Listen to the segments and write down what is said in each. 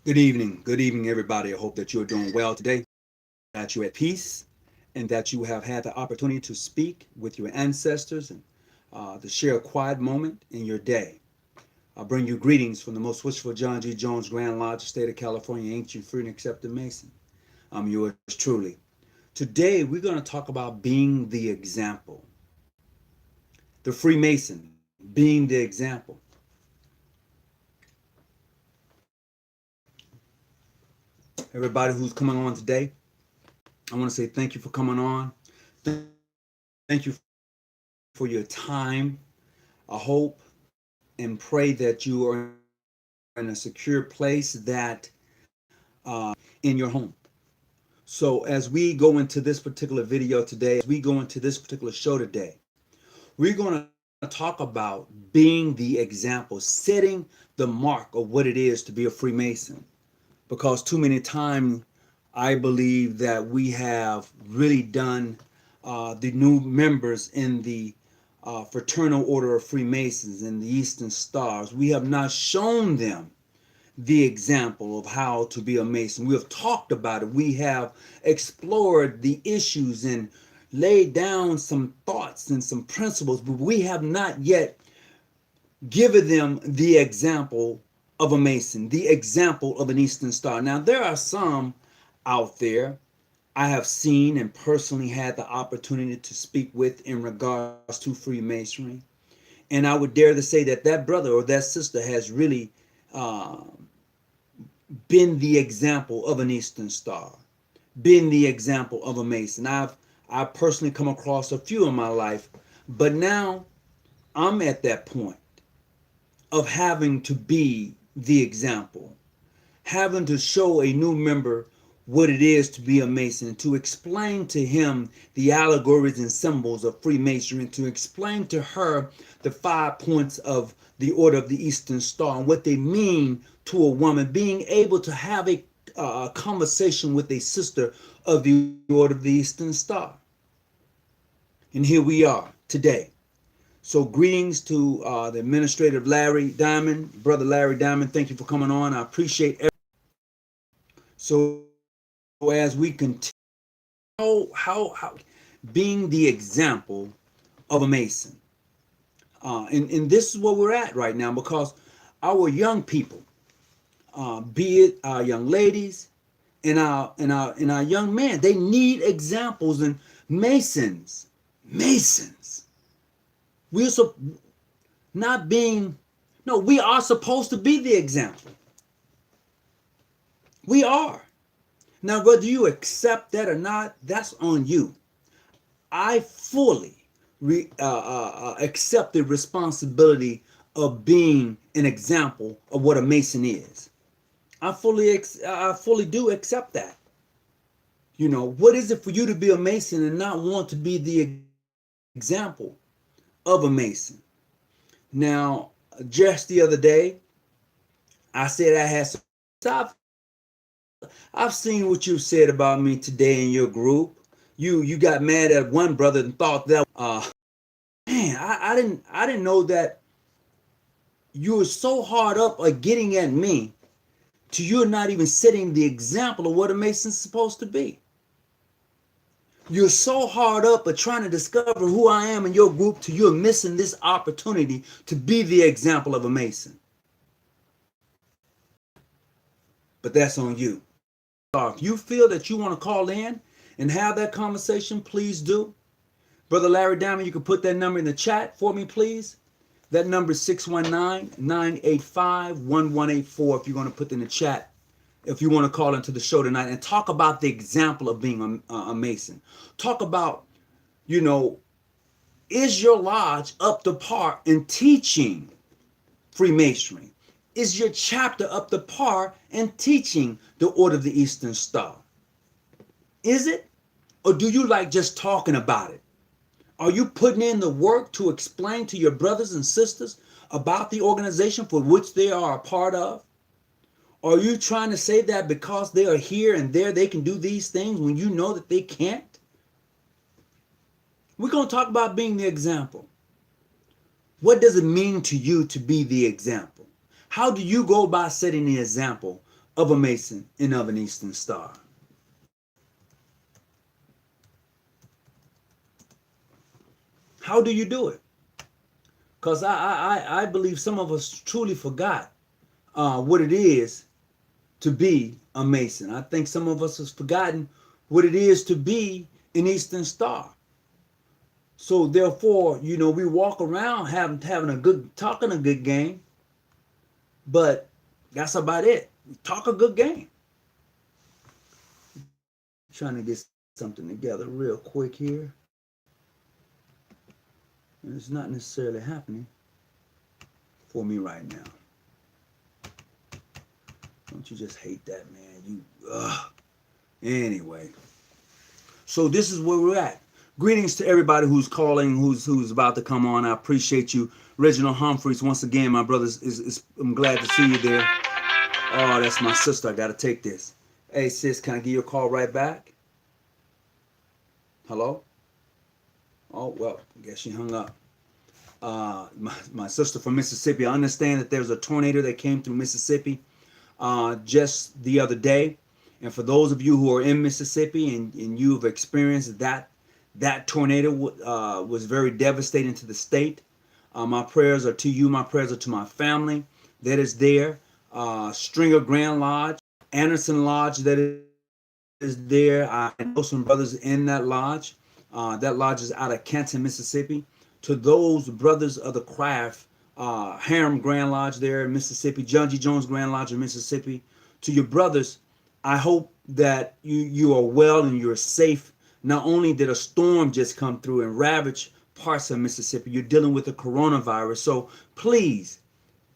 Good evening, everybody. I hope that you're doing well today, that you're at peace, and that you have had the opportunity to speak with your ancestors and to share a quiet moment in your day. I bring you greetings from the most wishful John G. Jones Grand Lodge, State of California, ancient, free, and accepted Mason. I'm yours truly. Today, we're going to talk about being the example, the Freemason, being the example. Everybody who's coming on today, I want to say thank you for coming on. Thank you for your time. I hope and pray that you are in a secure place that in your home. So as we go into this particular video today, as we go into this particular show today, we're going to talk about being the example, setting the mark of what it is to be a Freemason. Because too many times I believe that we have really done the new members in the Fraternal Order of Freemasons and the Eastern Stars. We have not shown them the example of how to be a Mason. We have talked about it. We have explored the issues and laid down some thoughts and some principles, but we have not yet given them the example of a Mason, the example of an Eastern Star. Now, there are some out there I have seen and personally had the opportunity to speak with in regards to Freemasonry. And I would dare to say that that brother or that sister has really uh, been the example of an Eastern Star, been the example of a Mason. I've personally come across a few in my life, but now I'm at that point of having to be the example, having to show a new member what it is to be a Mason, to explain to him the allegories and symbols of Freemasonry, and to explain to her the 5 points of the Order of the Eastern Star and what they mean to a woman, being able to have a conversation with a sister of the Order of the Eastern Star. And here we are today. So greetings to the administrative Larry Diamond, brother Larry Diamond. Thank you for coming on. I appreciate it. So as we continue, how being the example of a Mason, and this is where we're at right now, because our young people, be it our young ladies and our young men, they need examples and Masons. We're so not being, no, we are supposed to be the example. We are. Now, whether you accept that or not, that's on you. I fully accept the responsibility of being an example of what a Mason is. I fully do accept that. You know, what is it for you to be a Mason and not want to be the example of a Mason? Now, just the other day, I said I had some. I've seen what you said about me today in your group. You got mad at one brother and thought that man, I didn't know that you were so hard up at getting at me to you're not even setting the example of what a Mason's supposed to be. You're so hard up at trying to discover who I am in your group to you're missing this opportunity to be the example of a Mason. But that's on you. If you feel that you want to call in and have that conversation, please do. Brother Larry Diamond, you can put that number in the chat for me, please. That number is 619-985-1184 if you're going to put in the chat. If you want to call into the show tonight and talk about the example of being a Mason. Talk about, you know, is your lodge up to par in teaching Freemasonry? Is your chapter up to par in teaching the Order of the Eastern Star? Is it? Or do you like just talking about it? Are you putting in the work to explain to your brothers and sisters about the organization for which they are a part of? Or are you trying to say that because they are here and there, they can do these things when you know that they can't? We're going to talk about being the example. What does it mean to you to be the example? How do you go about setting the example of a Mason and of an Eastern Star? How do you do it? Because I believe some of us truly forgot what it is to be a Mason. I think some of us have forgotten what it is to be an Eastern Star. So therefore, we walk around having a good, talking a good game, but that's about it. Talk a good game. Trying to get something together real quick here. And it's not necessarily happening for me right now. Don't you just hate that, man? Anyway. So this is where we're at. Greetings to everybody who's calling, who's about to come on. I appreciate you. Reginald Humphreys, once again, my brothers, I'm glad to see you there. Oh, that's my sister. I got to take this. Hey, sis, can I give you a call right back? Hello? Oh, well, I guess she hung up. My sister from Mississippi. I understand that there's a tornado that came through Mississippi just the other day. And for those of you who are in Mississippi and you've experienced that tornado was very devastating to the state, my prayers are to you. My prayers are to my family that is there. Stringer Grand Lodge, Anderson Lodge that is there. I know some brothers in that lodge. That lodge is out of Canton, Mississippi. To those brothers of the craft, Harem Grand Lodge there in Mississippi, John G. Jones Grand Lodge in Mississippi. To your brothers, I hope that you are well and you're safe. Not only did a storm just come through and ravage parts of Mississippi, you're dealing with the coronavirus. So please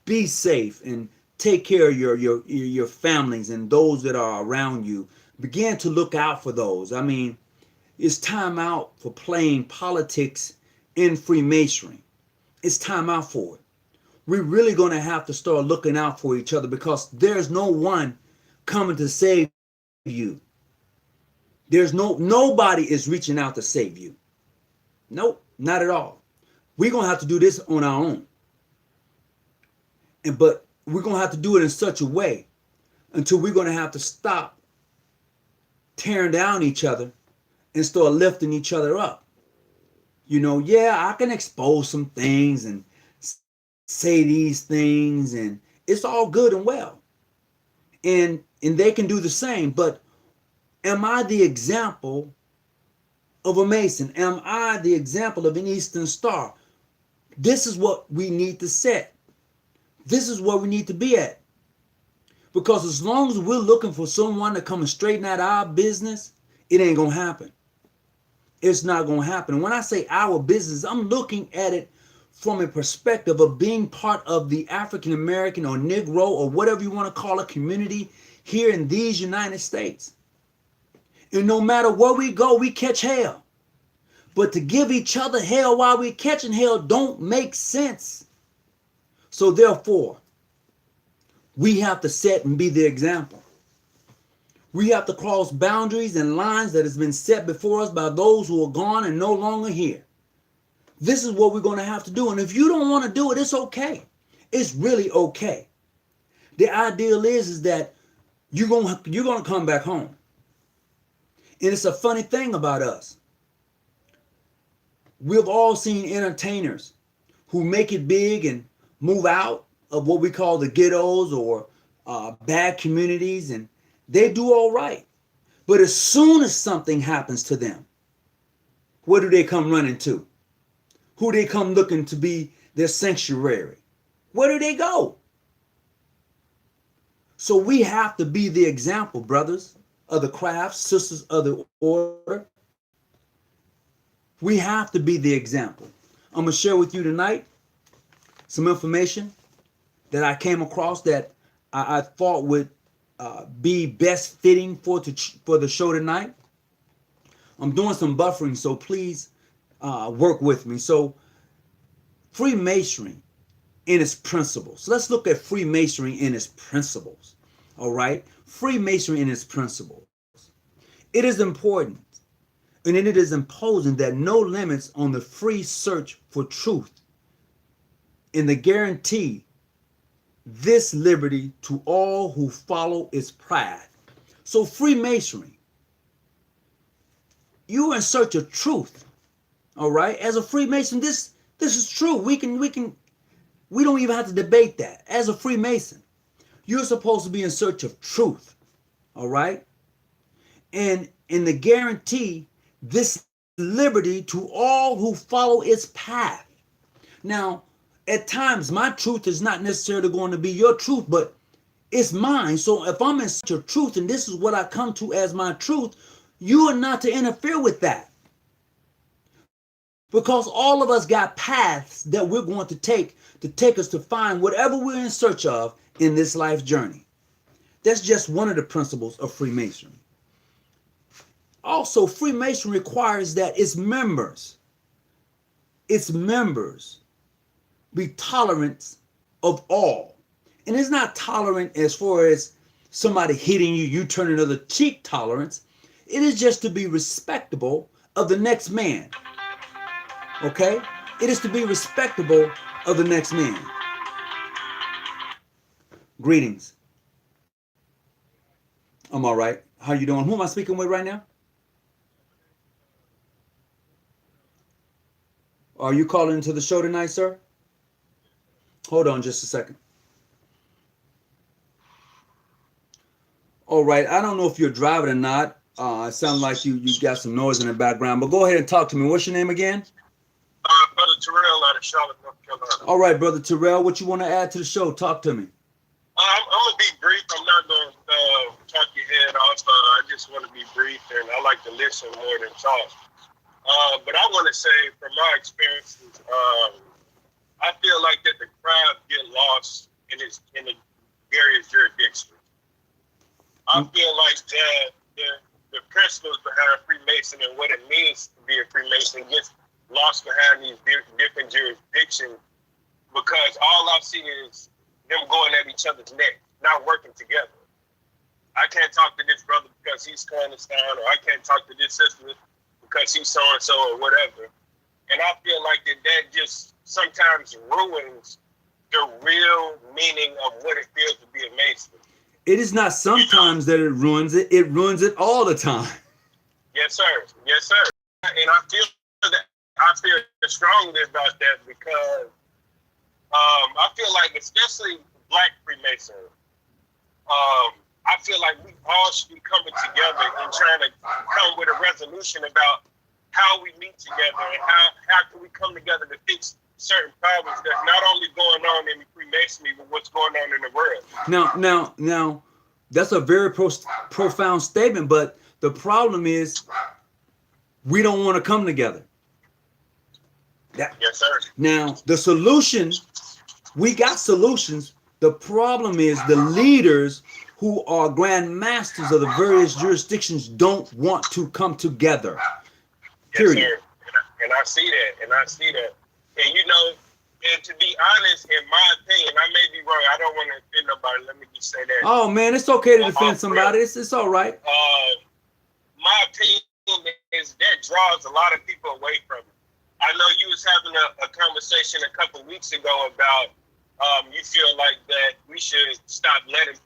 be safe and take care of your families and those that are around you. Begin to look out for those. I mean, it's time out for playing politics in Freemasonry. It's time out for it. We're really going to have to start looking out for each other because there's no one coming to save you. Nobody is reaching out to save you. Nope, not at all. We're going to have to do this on our own. But we're going to have to do it in such a way until we're going to have to stop tearing down each other and start lifting each other up. I can expose some things and say these things and it's all good and well. And they can do the same, but am I the example of a Mason? Am I the example of an Eastern Star? This is what we need to set. This is where we need to be at. Because as long as we're looking for someone to come and straighten out our business, it ain't going to happen. It's not going to happen. And when I say our business, I'm looking at it from a perspective of being part of the African American or Negro or whatever you want to call a community here in these United States. And no matter where we go, we catch hell. But to give each other hell while we're catching hell don't make sense. So therefore, we have to set and be the example. We have to cross boundaries and lines that has been set before us by those who are gone and no longer here. This is what we're going to have to do. And if you don't want to do it, it's okay. It's really okay. The ideal is that you're going to come back home. And it's a funny thing about us. We've all seen entertainers who make it big and move out of what we call the ghettos or bad communities, and they do all right. But as soon as something happens to them, where do they come running to? Who they come looking to be their sanctuary? Where do they go? So we have to be the example, brothers of the craft, sisters of the order. We have to be the example. I'm going to share with you tonight some information that I came across that I thought would be best fitting for the show tonight. I'm doing some buffering, so please work with me. So Freemasonry in its principles. Let's look at Freemasonry in its principles. All right? Freemasonry in its principles. It is important and it is imposing that no limits on the free search for truth and the guarantee this liberty to all who follow its path. So Freemasonry, you're in search of truth. All right. As a Freemason, this is true. We don't even have to debate that. As a Freemason, you're supposed to be in search of truth. All right. And in the guarantee this liberty to all who follow its path. Now, at times, my truth is not necessarily going to be your truth, but it's mine. So if I'm in search of truth and this is what I come to as my truth, you are not to interfere with that. Because all of us got paths that we're going to take us to find whatever we're in search of in this life journey. That's just one of the principles of Freemasonry. Also, Freemasonry requires that its members be tolerant of all. And it's not tolerant as far as somebody hitting you, you turn another cheek tolerance. It is just to be respectable of the next man. Okay? It is to be respectable of the next man. Greetings. I'm all right. How you doing? Who am I speaking with right now? Are you calling into the show tonight, sir? Hold on just a second. All right. I don't know if you're driving or not. It sounds like you got some noise in the background, but go ahead and talk to me. What's your name again? Brother Terrell out of Charlotte, North Carolina. All right, Brother Terrell. What you want to add to the show? Talk to me. I'm going to be brief. I'm not going to talk your head off. I just want to be brief, and I like to listen more than talk. But I want to say, from my experiences, I feel like that the crowd get lost in the various jurisdictions. I feel like that the principles behind Freemason and what it means to be a Freemason gets lost behind these different jurisdictions, because all I see is them going at each other's neck, not working together. I can't talk to this brother because he's clandestine, or I can't talk to this sister because he's so-and-so or whatever. And I feel like that just sometimes ruins the real meaning of what it feels to be a Mason. It is not sometimes that it ruins it. It ruins it all the time. Yes, sir. Yes, sir. And I feel strongly about that because I feel like, especially Black Freemasonry, I feel like we all should be coming together and trying to come with a resolution about how we meet together and how can we come together to fix certain problems that's not only going on in Freemasonry, but what's going on in the world. Now, that's a very profound statement, but the problem is we don't want to come together. Yes, sir. Now, the solution, we got solutions. The problem is the leaders who are grand masters of the various jurisdictions don't want to come together. Period. Yes, sir. And I see that. And you know, and to be honest, in my opinion, I may be wrong. I don't want to offend nobody. Let me just say that. Oh man, it's okay to defend somebody. It's all right. My opinion is that draws a lot of people away from it. I know you was having a conversation a couple of weeks ago about you feel like that we should stop letting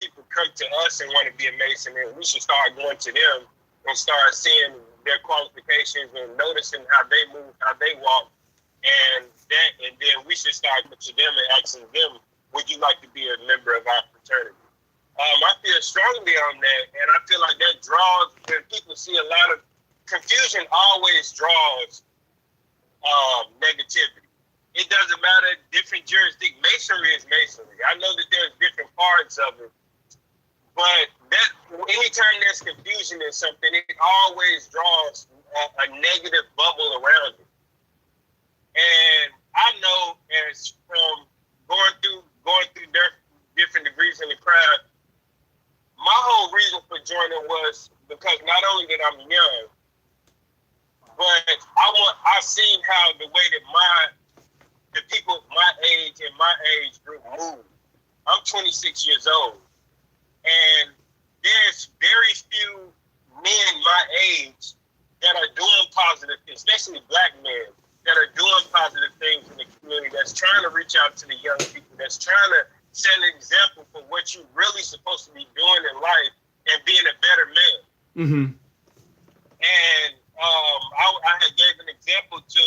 people come to us and want to be a Mason, and we should start going to them and start seeing their qualifications and noticing how they move, how they walk, and then we should start going to them and asking them, would you like to be a member of our fraternity? I feel strongly on that, and I feel like that draws, when people see a lot of confusion, always draws negativity. It doesn't matter, different jurisdiction. Masonry is masonry. I know that there's different parts of it, but that anytime there's confusion in something, it always draws a negative bubble around it. And I know, as from going through different degrees in the crowd, my whole reason for joining was because not only that I'm young, but I've seen how the way that the people my age and my age group move. I'm 26 years old, and there's very few men my age that are doing positive things, especially Black men, that are doing positive things in the community, that's trying to reach out to the young people, that's trying to set Mm-hmm. And I had gave an example to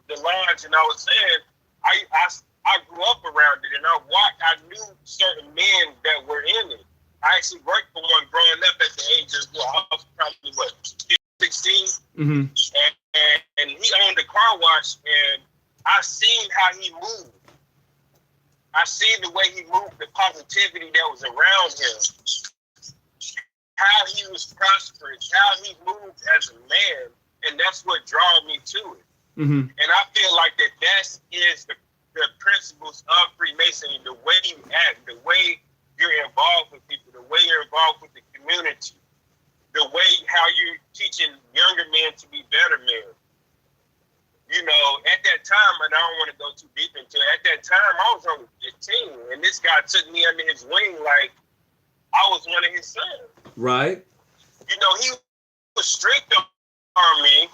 the lodge, and I was saying I grew up around it, and I knew certain men that were in it. I actually worked for one growing up at the age of, well, I was probably what, 16, Mm-hmm. and he owned a car wash, and I seen how he moved. I seen the way he moved, the positivity that was around him, how he was prosperous, how he moved as a man, and that's what drew me to it. Mm-hmm. And I feel like that is the principles of Freemasonry, the way you act, the way you're involved with people, the way you're involved with the community, the way how you're teaching younger men to be better men. You know, at that time, and I don't want to go too deep into it, at that time I was only 15, and this guy took me under his wing like I was one of his sons. Right. You know, he was strict on me,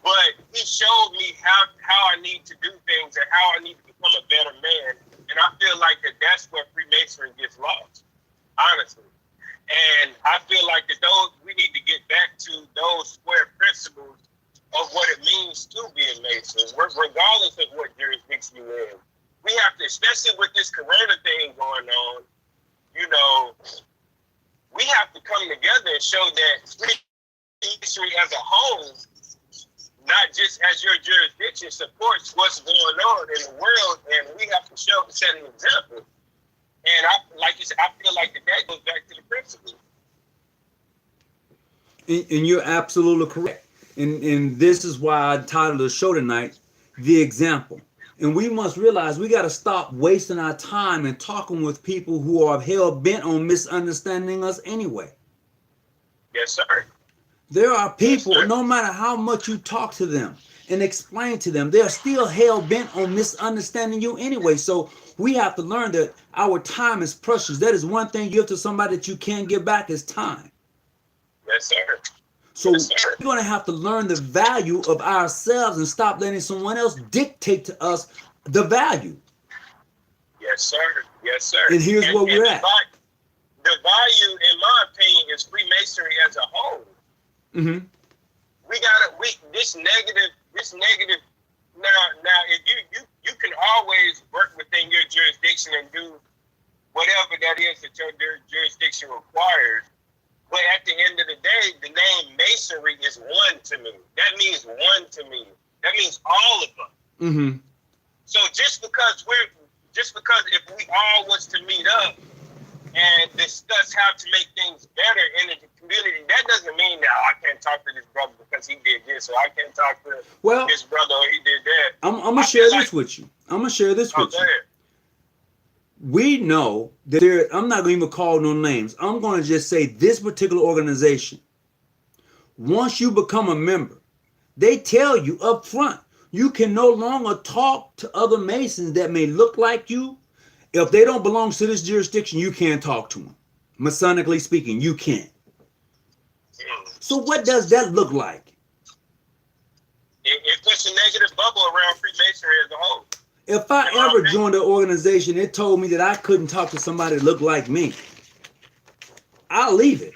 but he showed me how I need to do things and how I need to become a better man. And I feel like that's where Freemasonry gets lost, honestly. And I feel like that we need to get back to those square principles of what it means to be a Mason, regardless of what jurisdiction you're in. We have to, especially with this Corona thing going on, you know, we have to come together and show that Freemasonry as a whole, not just as your jurisdiction, supports what's going on in the world, and we have to set an example. And like you said, I feel like that goes back to the principle. And you're absolutely correct. And this is why I titled the show tonight, The Example. And we must realize we got to stop wasting our time and talking with people who are hell-bent on misunderstanding us anyway. Yes, sir. There are people, yes, no matter how much you talk to them and explain to them, they're still hell-bent on misunderstanding you anyway. So we have to learn that our time is precious. That is one thing you give to somebody that you can't get back is time. Yes, sir. So we're going to have to learn the value of ourselves and stop letting someone else dictate to us the value. Yes, sir. Yes, sir. And here's where we're at. The value, in my opinion, is Freemasonry as a whole. Mm-hmm. This negative. Now, if you can always work within your jurisdiction and do whatever that is that your jurisdiction requires. But at the end of the day, the name Masonry is one to me. That means one to me. That means all of us. Mm-hmm. So just because if we all was to meet up and discuss how to make things better in the community, that doesn't mean that I can't talk to this brother because he did this, or I can't talk to this brother or he did that. I'm gonna share this with you. I'm gonna share this with you. Ahead. We know that I'm not going to even call no names. I'm going to just say this particular organization, once you become a member, they tell you up front, you can no longer talk to other Masons that may look like you. If they don't belong to this jurisdiction, you can't talk to them. Masonically speaking, you can't. So what does that look like? It puts a negative bubble around Freemasonry as a whole. If I ever joined an organization, it told me that I couldn't talk to somebody that looked like me, I'll leave it.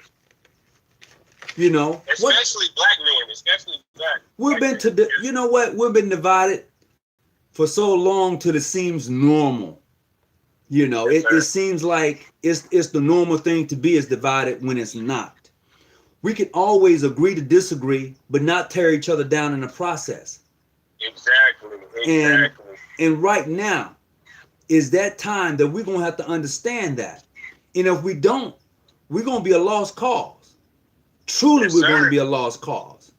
You know, especially black men, especially black. We've been you know what? We've been divided for so long till it seems normal. You know, it seems like it's the normal thing to be is divided when it's not. We can always agree to disagree, but not tear each other down in the process. Exactly. And right now is that time that we're going to have to understand that. And if we don't, we're going to be a lost cause. Truly, we're going to be a lost cause.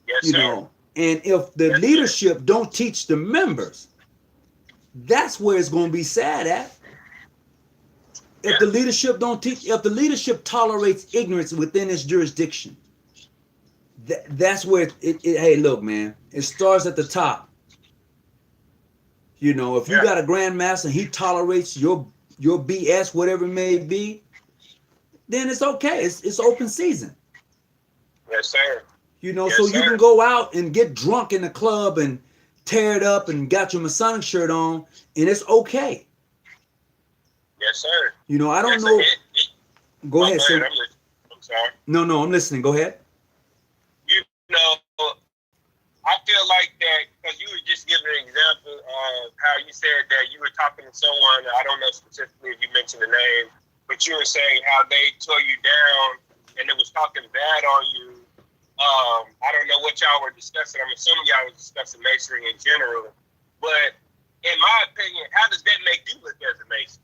Yes, sir. Know, and if the leadership don't teach the members, that's where it's going to be sad at. If the leadership don't teach, if the leadership tolerates ignorance within its jurisdiction, that's where hey, look, man, it starts at the top. You know, if you got a grandmaster and he tolerates your BS, whatever it may be, then it's okay. It's open season. Yes, sir. You know, so you can go out and get drunk in the club and tear it up and got your Masonic shirt on, and it's okay. Yes, sir. You know, I don't know. Go ahead, sir. I'm sorry. No, I'm listening. Go ahead. You know, I feel like that because you were just giving an example of how you said that you were talking to someone. I don't know specifically if you mentioned the name, but you were saying how they tore you down and it was talking bad on you. I don't know what y'all were discussing. I'm assuming y'all was discussing masonry in general. But in my opinion, how does that make you look as a Mason?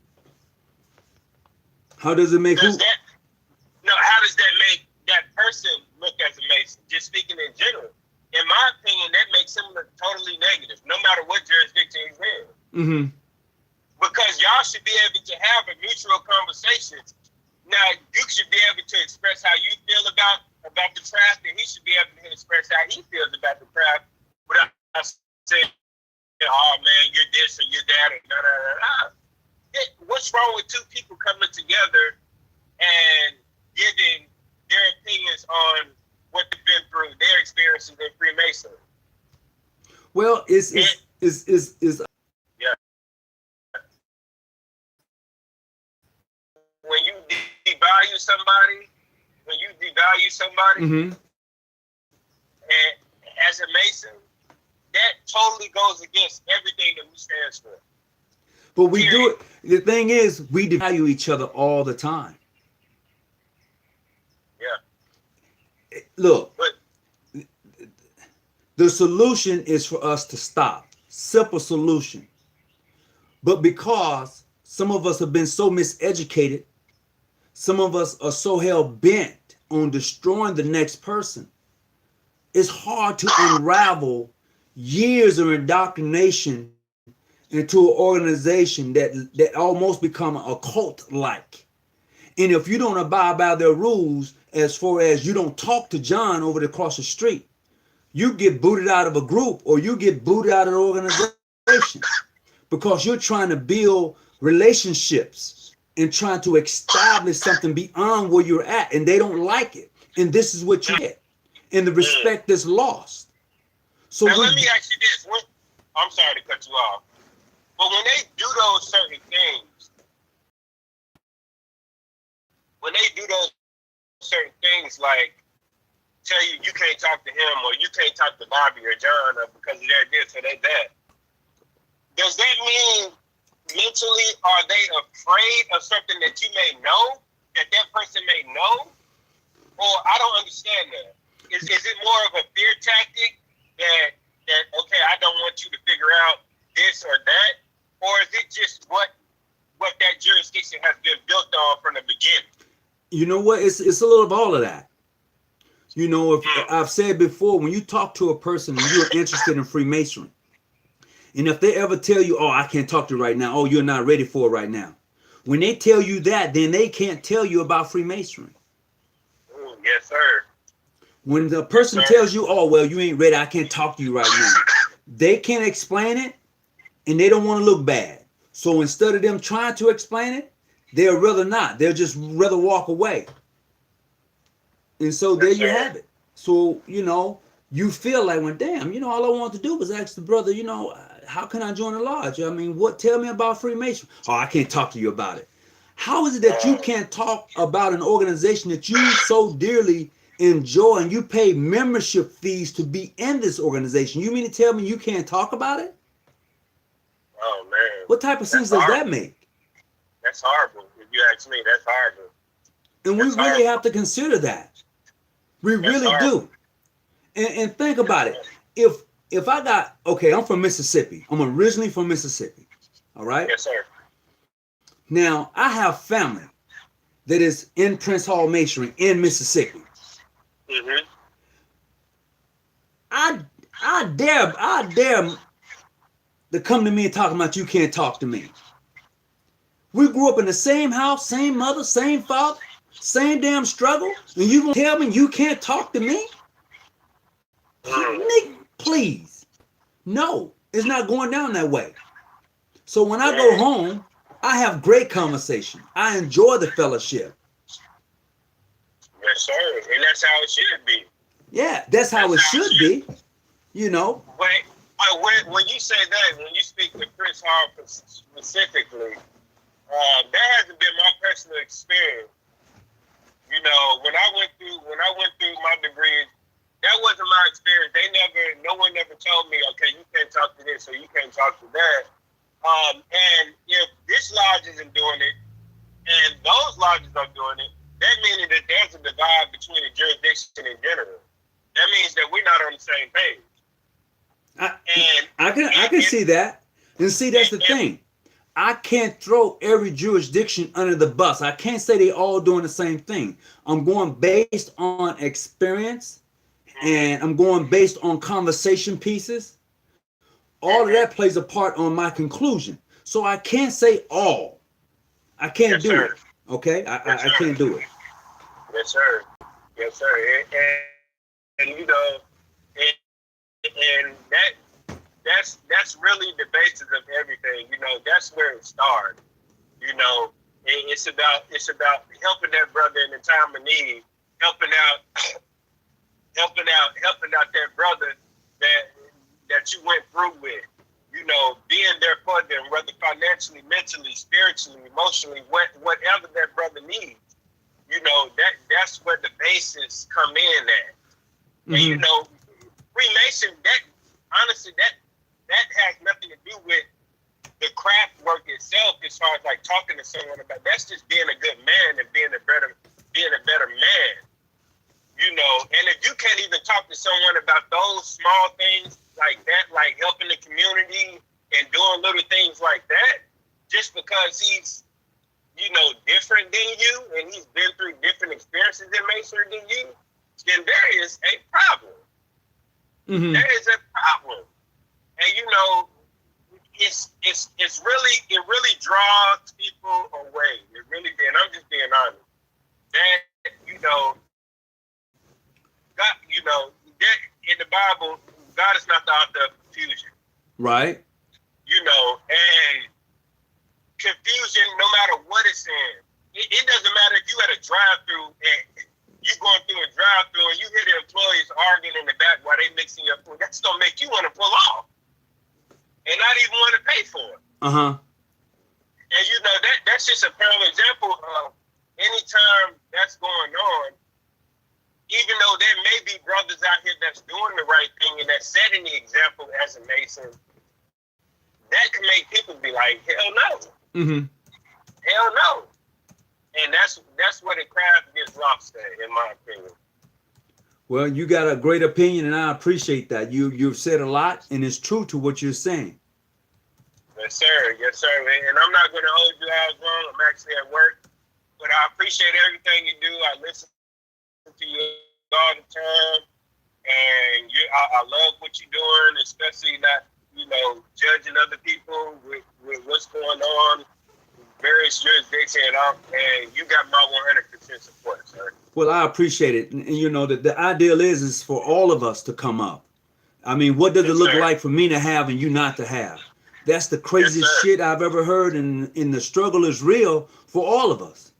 How does it make who? How does that make that person look as a Mason? Just speaking in general. In my opinion, that makes him look totally negative, no matter what jurisdiction he's in. Mm-hmm. Because y'all should be able to have a mutual conversation. Now, you should be able to express how you feel about the craft, and he should be able to express how he feels about the craft without saying, oh man, you're this or you're that, or da da da da. What's wrong with two people coming together and giving their opinions on what they've been through, their experiences in Freemasonry? Well, it's yeah. When you devalue somebody, mm-hmm. and as a Mason, that totally goes against everything that we stand for. But we do it. The thing is, we devalue each other all the time. Yeah. Look, the solution is for us to stop. Simple solution. But because some of us have been so miseducated, some of us are so hell-bent on destroying the next person, it's hard to unravel years of indoctrination into an organization that almost become a cult-like. And if you don't abide by their rules, as far as you don't talk to John over across the street, you get booted out of a group or you get booted out of the organization because you're trying to build relationships and trying to establish something beyond where you're at, and they don't like it. And this is what you get. And the respect is lost. So now, let me ask you this. I'm sorry to cut you off. But when they do those certain things, like tell you can't talk to him or you can't talk to Bobby or John or because they're this or they're that, does that mean mentally are they afraid of something that you may know, that person may know? Or I don't understand that. Is it more of a fear tactic that okay, I don't want you to figure out this or that? Or is it just what that jurisdiction has been built on from the beginning? You know what? It's a little of all of that. You know, if I've said before, when you talk to a person and you're interested in Freemasonry, and if they ever tell you, oh, I can't talk to you right now, oh, you're not ready for it right now. When they tell you that, then they can't tell you about Freemasonry. Yes, sir. When the person tells you, oh, well, you ain't ready, I can't talk to you right now, they can't explain it, and they don't want to look bad. So instead of them trying to explain it, they'll rather not. They'll just rather walk away. And so there you have it. So, you know, you feel like, well, damn, you know, all I want to do was ask the brother, you know, how can I join the lodge? I mean, tell me about Freemason. Oh, I can't talk to you about it. How is it that you can't talk about an organization that you so dearly enjoy and you pay membership fees to be in this organization? You mean to tell me you can't talk about it? Oh, man. What type of sense does that make? That's horrible. If you ask me, that's horrible. And we really have to consider that. We really do. And think about it. If I got, okay, I'm from Mississippi. I'm originally from Mississippi. All right? Yes, sir. Now, I have family that is in Prince Hall Masonry in Mississippi. Mm-hmm. I dare to come to me and talk about you can't talk to me. We grew up in the same house, same mother, same father, same damn struggle, and you gonna tell me you can't talk to me? Nick, please. No, it's not going down that way. So when I go home, I have great conversation. I enjoy the fellowship. Yes, sir. And that's how it should be. Yeah, that's how it should be. You know. When you say that, when you speak to Prince Hall specifically, that hasn't been my personal experience. You know, when I experience, no one ever told me, okay, you can't talk to this or you can't talk to that. And if this lodge isn't doing it, and those lodges are doing it, that means that there's a divide between the jurisdiction in general. That means that we're not on the same page. I can see that. And see, that's the thing. I can't throw every jurisdiction under the bus. I can't say they all doing the same thing. I'm going based on experience, and I'm going based on conversation pieces. All of that plays a part on my conclusion. So I can't say all. I can't do it. Okay? I can't do it. Yes, sir. Yes, sir. And you know, and that's really the basis of everything. You know, that's where it started. You know, it's about helping that brother in the time of need, helping out that brother that you went through with. You know, being there for them, whether financially, mentally, spiritually, emotionally, whatever that brother needs. You know, that's where the bases come in at. Mm-hmm. And you know, Freemason, honestly, that has nothing to do with the craft work itself, as far as like talking to someone about. That's just being a good man and being a better man. You know, and if you can't even talk to someone about those small things like that, like helping the community and doing little things like that, just because he's, you know, different than you and he's been through different experiences in Masonry than you, then there is a problem. Mm-hmm. There is a problem. And you know, it really draws people away. It really did. And I'm just being honest. That, you know, God, you know, that in the Bible, God is not the author of confusion. Right. You know, and confusion, no matter what it's in, it doesn't matter if you at a drive-through and you going through a drive-through and you hear the employees arguing in the back while they mixing your food. That's gonna make you want to pull off and not even want to pay for it. And you know, that's just a parallel example of anytime that's going on. Even though there may be brothers out here that's doing the right thing and that's setting the example as a Mason, that can make people be like, hell no. Mm-hmm. Hell no. And that's where the craft gets lost at, in my opinion. Well, you got a great opinion, and I appreciate that. You've said a lot, and it's true to what you're saying. Yes, sir. Yes, sir. And I'm not going to hold you out long. I'm actually at work. But I appreciate everything you do. I listen to you all the time. And I love what you're doing, especially not, you know, judging other people with what's going on, various jurisdictions, and you got my 100% support, sir. Well, I appreciate it. And you know, the ideal is for all of us to come up. I mean, what does it look like for me to have and you not to have? That's the craziest shit I've ever heard, and the struggle is real for all of us.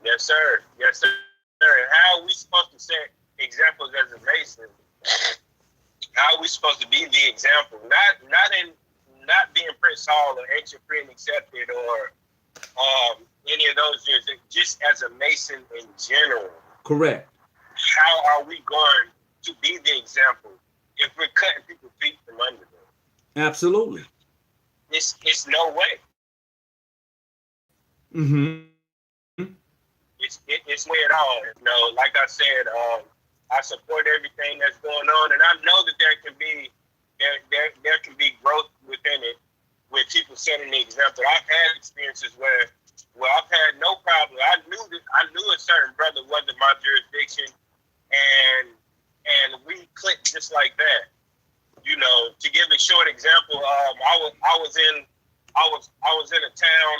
Yes, sir. Yes, sir. How are we supposed to set examples as a Mason? How are we supposed to be the example? Not being Prince Hall or Ancient Free and Accepted or any of those years, just as a Mason in general. Correct. How are we going to be the example if we're cutting people's feet from under them? Absolutely. It's no way. Mm-hmm. It's way at all. You know, like I said, I support everything that's going on, and I know that there can be growth within it with people setting the example. I've had experiences where I've had no problem. I knew a certain brother wasn't my jurisdiction, and we clicked just like that. You know, to give a short example, I was in a town,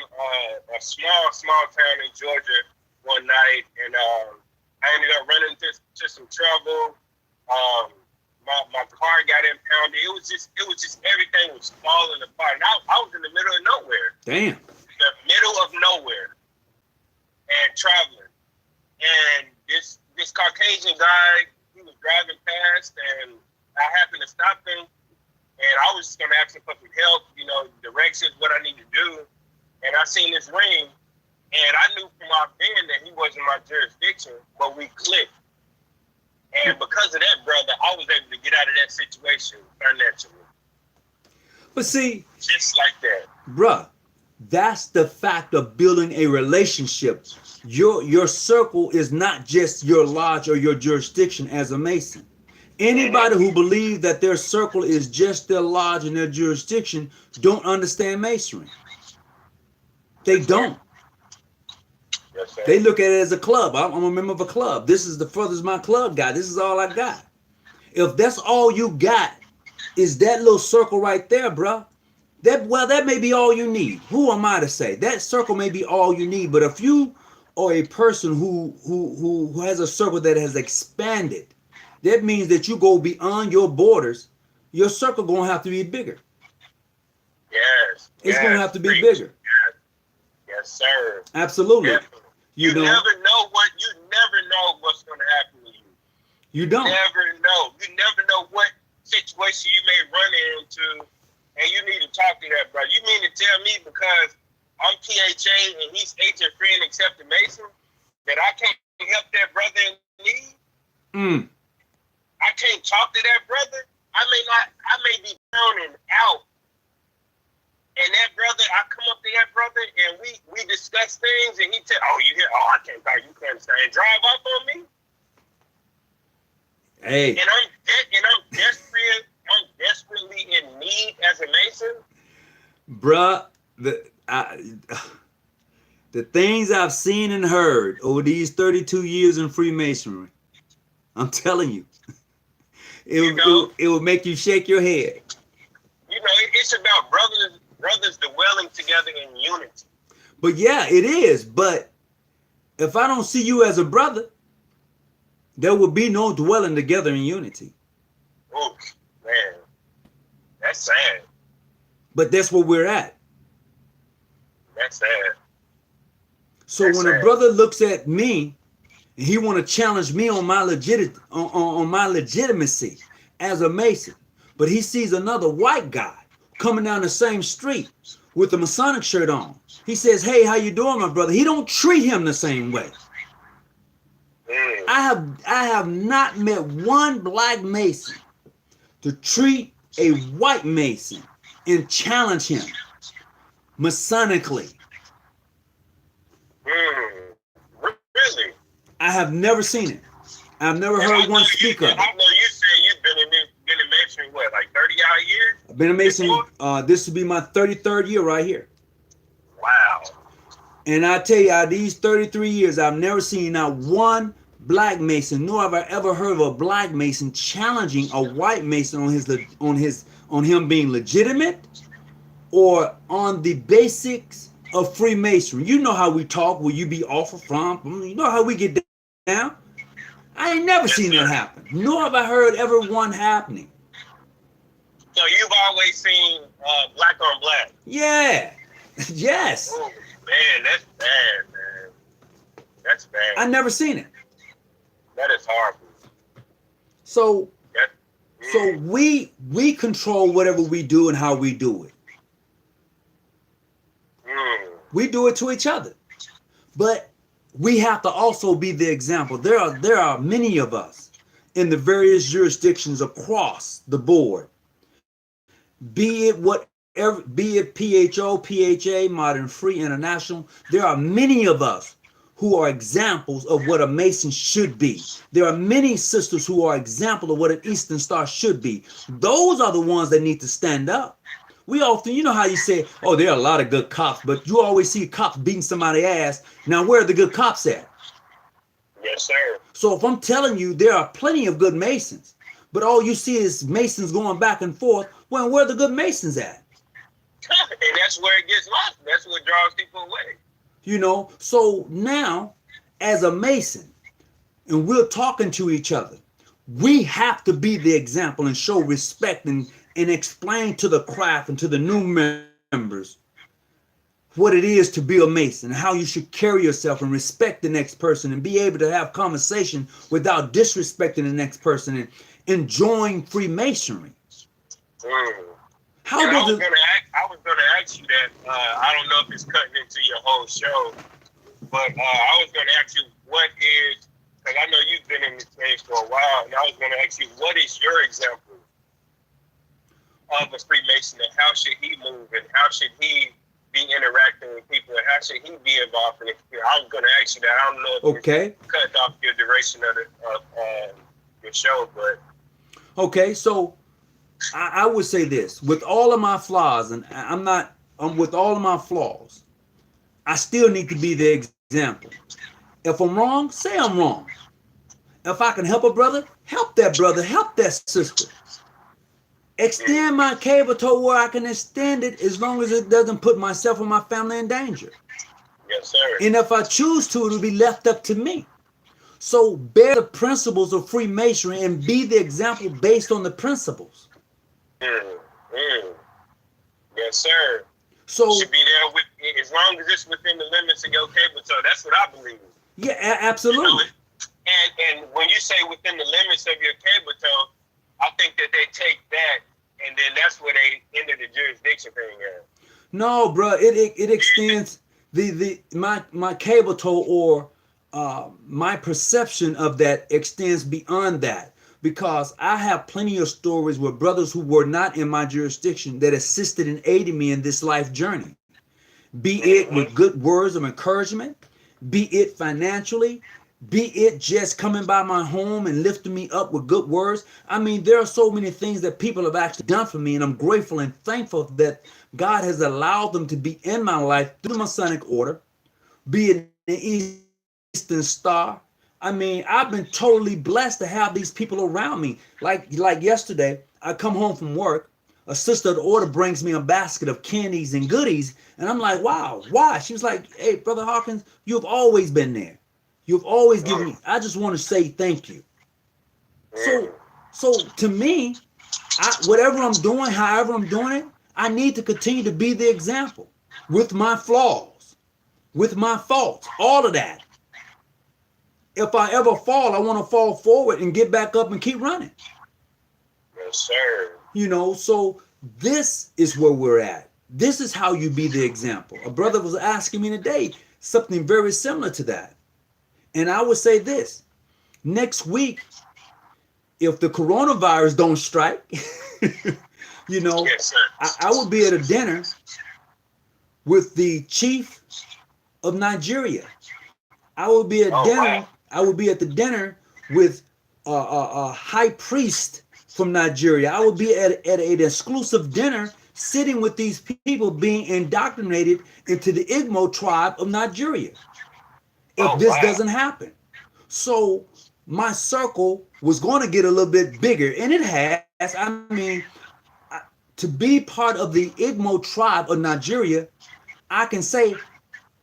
a small town in Georgia one night, and I ended up running into some trouble. My car got impounded. It was just everything was falling apart. And I was in the middle of nowhere. Damn. The middle of nowhere, and traveling. And this Caucasian guy, he was driving past, and I happened to stop him, and I was just gonna ask him for some help, you know, directions, what I need to do. And I seen this ring, and I knew from our band that he wasn't my jurisdiction, but we clicked. And because of that, brother, I was able to get out of that situation financially. But see, just like that, bruh, that's the fact of building a relationship. Your circle is not just your lodge or your jurisdiction as a Mason. Anybody who believes that their circle is just their lodge and their jurisdiction don't understand Masonry. They don't. Yes, sir. They look at it as a club. I'm a member of a club. This is the furthest my club got. This is all I got. If that's all you got is that little circle right there, bruh, that may be all you need. Who am I to say? That circle may be all you need. But if you are a person who has a circle that has expanded, that means that you go beyond your borders. Your circle gonna have to be bigger. Yes. It's gonna have to be bigger. Yes, yes sir. Absolutely. Definitely. You never know what's gonna happen to you. You don't. Never know. You never know what situation you may run into, and you need to talk to that brother. You mean to tell me because I'm PHA and he's agent free and accepted Mason that I can't help that brother in need? I can't talk to that brother. I may be down and out. And that brother, I come up to that brother and we discuss things and he tell, I can't buy you can't stay and drive off on me. Hey. And I'm desperately in need as a Mason. Bruh, the things I've seen and heard over these 32 years in Freemasonry, I'm telling you, it will make you shake your head. You know, it's about brothers dwelling together in unity. But yeah, it is. But if I don't see you as a brother, there will be no dwelling together in unity. Oh, man. That's sad. But that's where we're at. That's sad. So when a brother looks at me and he want to challenge me on my legitimacy as a Mason, but he sees another white guy coming down the same street with a Masonic shirt on. He says, "Hey, how you doing, my brother?" He don't treat him the same way. I have not met one black Mason to treat a white Mason and challenge him Masonically. Really? I have never seen it. I've never heard one speak of it. I know you said you've been in Masonry, what, like 30-odd years? I've been a Mason, this will be my 33rd year right here. Wow. And I tell you, out of these 33 years, I've never seen not one black Mason, nor have I ever heard of a black Mason challenging a white Mason on him being legitimate or on the basics of Freemasonry. You know how we talk, where you be off or from. You know how we get down. I ain't never seen that happen, nor have I heard ever one happening. So you've always seen black on black? Yeah. Yes. Oh, man, that's bad, man. That's bad. I never seen it. That is horrible. So we control whatever we do and how we do it. We do it to each other. But we have to also be the example. There are many of us in the various jurisdictions across the board. Be it PHO, PHA, Modern Free, International. There are many of us who are examples of what a Mason should be. There are many sisters who are examples of what an Eastern Star should be. Those are the ones that need to stand up. We often, you know how you say, oh, there are a lot of good cops, but you always see cops beating somebody's ass. Now, where are the good cops at? Yes, sir. So if I'm telling you there are plenty of good Masons, but all you see is Masons going back and forth, well, where are the good Masons at? And that's where it gets lost. That's what draws people away. You know, so now, as a Mason, and we're talking to each other, we have to be the example and show respect and explain to the craft and to the new members what it is to be a Mason, how you should carry yourself and respect the next person and be able to have conversation without disrespecting the next person and enjoying Freemasonry. I was gonna ask you that. I don't know if it's cutting into your whole show, but I was gonna ask you what is, because I know you've been in this space for a while going to ask you, what is your example of a Freemason, and how should he move, and how should he be interacting with people, and how should he be involved in it? I was going to ask you that. I don't know if you cut off your duration of your show, but okay. So I would say this: with all of my flaws, and with all of my flaws, I still need to be the example. If I'm wrong, say I'm wrong. If I can help a brother, help that sister. Extend my cable toe where I can extend it, as long as it doesn't put myself or my family in danger. Yes, sir. And if I choose to, it'll be left up to me. So bear the principles of Freemasonry and be the example based on the principles. Yes, sir. So you should be there with, as long as it's within the limits of your cable toe. That's what I believe. Yeah, absolutely. You know, and when you say within the limits of your cable toe, I think that they take that, and then that's where they enter the jurisdiction thing at. No, bro, it extends my cable toe, or my perception of that extends beyond that, because I have plenty of stories with brothers who were not in my jurisdiction that assisted and aided me in this life journey, be it with good words of encouragement, be it financially, be it just coming by my home and lifting me up with good words. I mean, there are so many things that people have actually done for me, and I'm grateful and thankful that God has allowed them to be in my life through the Masonic order, be it the Eastern Star. I mean, I've been totally blessed to have these people around me. Like yesterday, I come home from work, a sister of the order brings me a basket of candies and goodies, and I'm like, wow, why? She was like, hey, Brother Hawkins, you've always been there. You've always given me. I just want to say thank you. So to me, whatever I'm doing, however I'm doing it, I need to continue to be the example with my flaws, with my faults, all of that. If I ever fall, I want to fall forward and get back up and keep running. Yes, sir. You know, so this is where we're at. This is how you be the example. A brother was asking me today something very similar to that. And I would say this: next week, if the coronavirus don't strike, you know, yes, I will be at a dinner with the chief of Nigeria. I will be at dinner. Wow. I will be at the dinner with a high priest from Nigeria. I will be at an exclusive dinner sitting with these people being indoctrinated into the Igbo tribe of Nigeria. If this doesn't happen. So my circle was going to get a little bit bigger, and it has. I mean, to be part of the Igbo tribe of Nigeria, I can say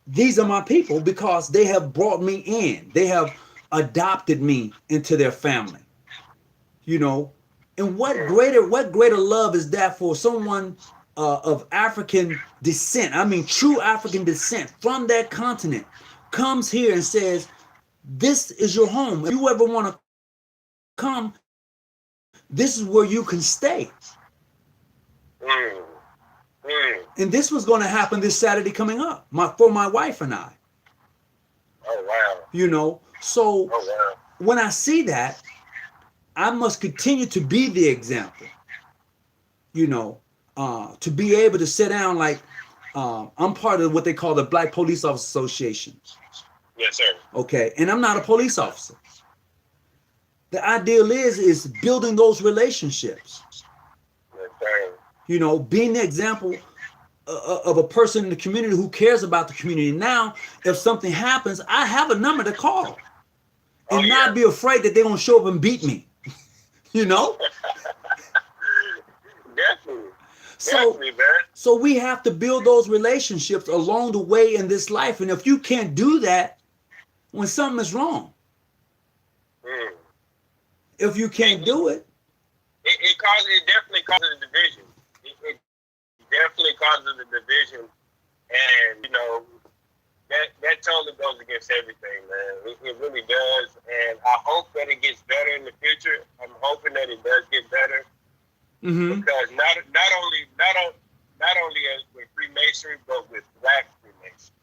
these are my people because they have brought me in. They have adopted me into their family. You know, and what greater love is that for someone of African descent? I mean, true African descent from that continent, comes here and says, this is your home. If you ever want to come, this is where you can stay. And this was going to happen this Saturday coming up, for my wife and I. Oh, wow. You know, so when I see that, I must continue to be the example, you know, to be able to sit down like, I'm part of what they call the Black Police Officers Association. Yes, sir. Okay, and I'm not a police officer. The ideal is building those relationships. Yes, sir. You know, being the example of a person in the community who cares about the community. Now, if something happens, I have a number to call, and not be afraid that they're gonna show up and beat me. You know. Definitely. Definitely, man. So we have to build those relationships along the way in this life, and if you can't do that, when something is wrong, if you can't do it, it definitely causes a division. It definitely causes a division, and you know that totally goes against everything, man. It really does, and I hope that it gets better in the future. I'm hoping that it does get better, because not only with Freemasonry, but with Black Freemasonry.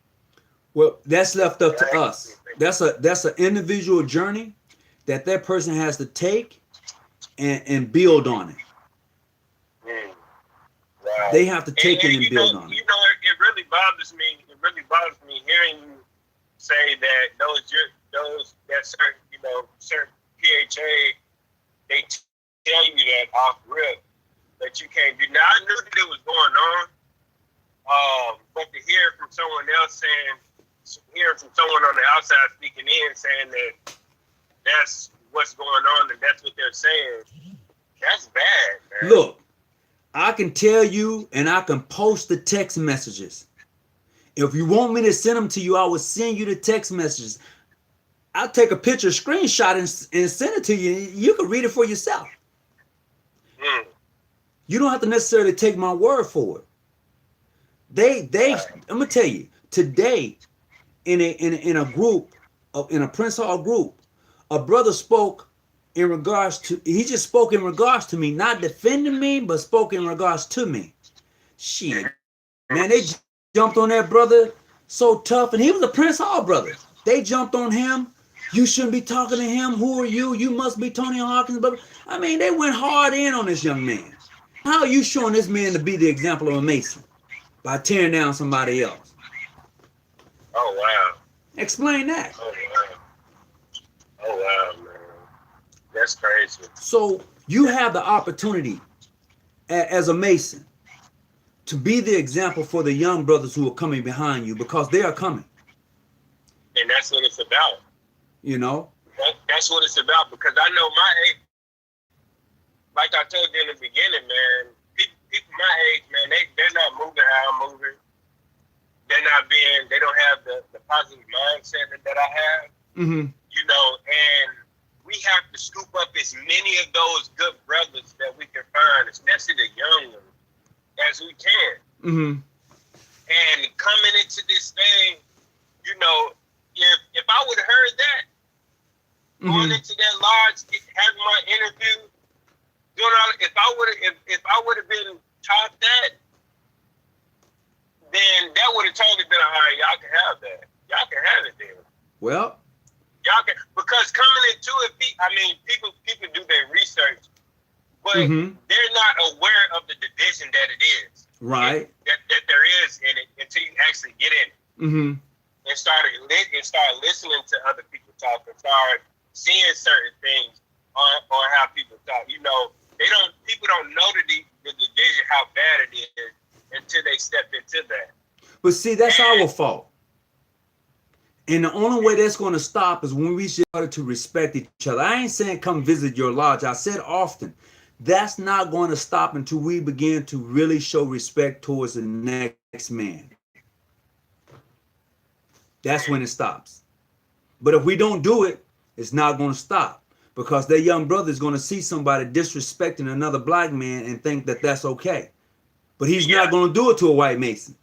Well, that's left up to us. That's an individual journey that person has to take and build on it. Wow. They have to take it and build on it. It really bothers me. It really bothers me hearing you say that certain PHA, they tell you that off rip that you can't do. Now I knew that it was going on, but to hear from someone else hearing from someone on the outside speaking in saying that that's what's going on and that's what they're saying, that's bad, man. Look, I can tell you and I can post the text messages. If you want me to send them to you, I will send you the text messages. I'll take a picture, screenshot, and send it to you. You can read it for yourself. You don't have to necessarily take my word for it. I'm gonna tell you today, in a group, in a Prince Hall group, a brother spoke in regards to. He just spoke in regards to me, not defending me, but spoke in regards to me. Shit, man, they jumped on that brother so tough, and he was a Prince Hall brother. They jumped on him. You shouldn't be talking to him. Who are you? You must be Tony Hawkins. But I mean, they went hard in on this young man. How are you showing this man to be the example of a Mason? By tearing down somebody else. Oh, wow. Explain that. Oh, wow, man. That's crazy. So you have the opportunity as a Mason to be the example for the young brothers who are coming behind you, because they are coming. And that's what it's about. You know? That's what it's about, because I know my age, like I told you in the beginning, man, people my age, man, they're not moving how I'm moving. They don't have the positive mindset that I have. Mm-hmm. And we have to scoop up as many of those good brothers that we can find, especially the young ones, as we can. Mm-hmm. And coming into this thing, if I would have heard that, going into that lodge, having my interview, doing all, if I would have been taught that, then that would have totally been all right. Y'all can have that. Y'all can have it then. Well, y'all can, because coming into it, people do their research, but they're not aware of the division that it is. Right. That there is in it until you actually get in it. And start listening to other people talk and start seeing certain things on how people talk. People don't know the division, how bad it is, until they step into that. But see, that's our fault. And the only way that's going to stop is when we start to respect each other. I ain't saying come visit your lodge. I said often, that's not going to stop until we begin to really show respect towards the next man. That's when it stops. But if we don't do it, it's not going to stop, because their young brother is going to see somebody disrespecting another black man and think that that's okay. But he's not going to do it to a white Mason.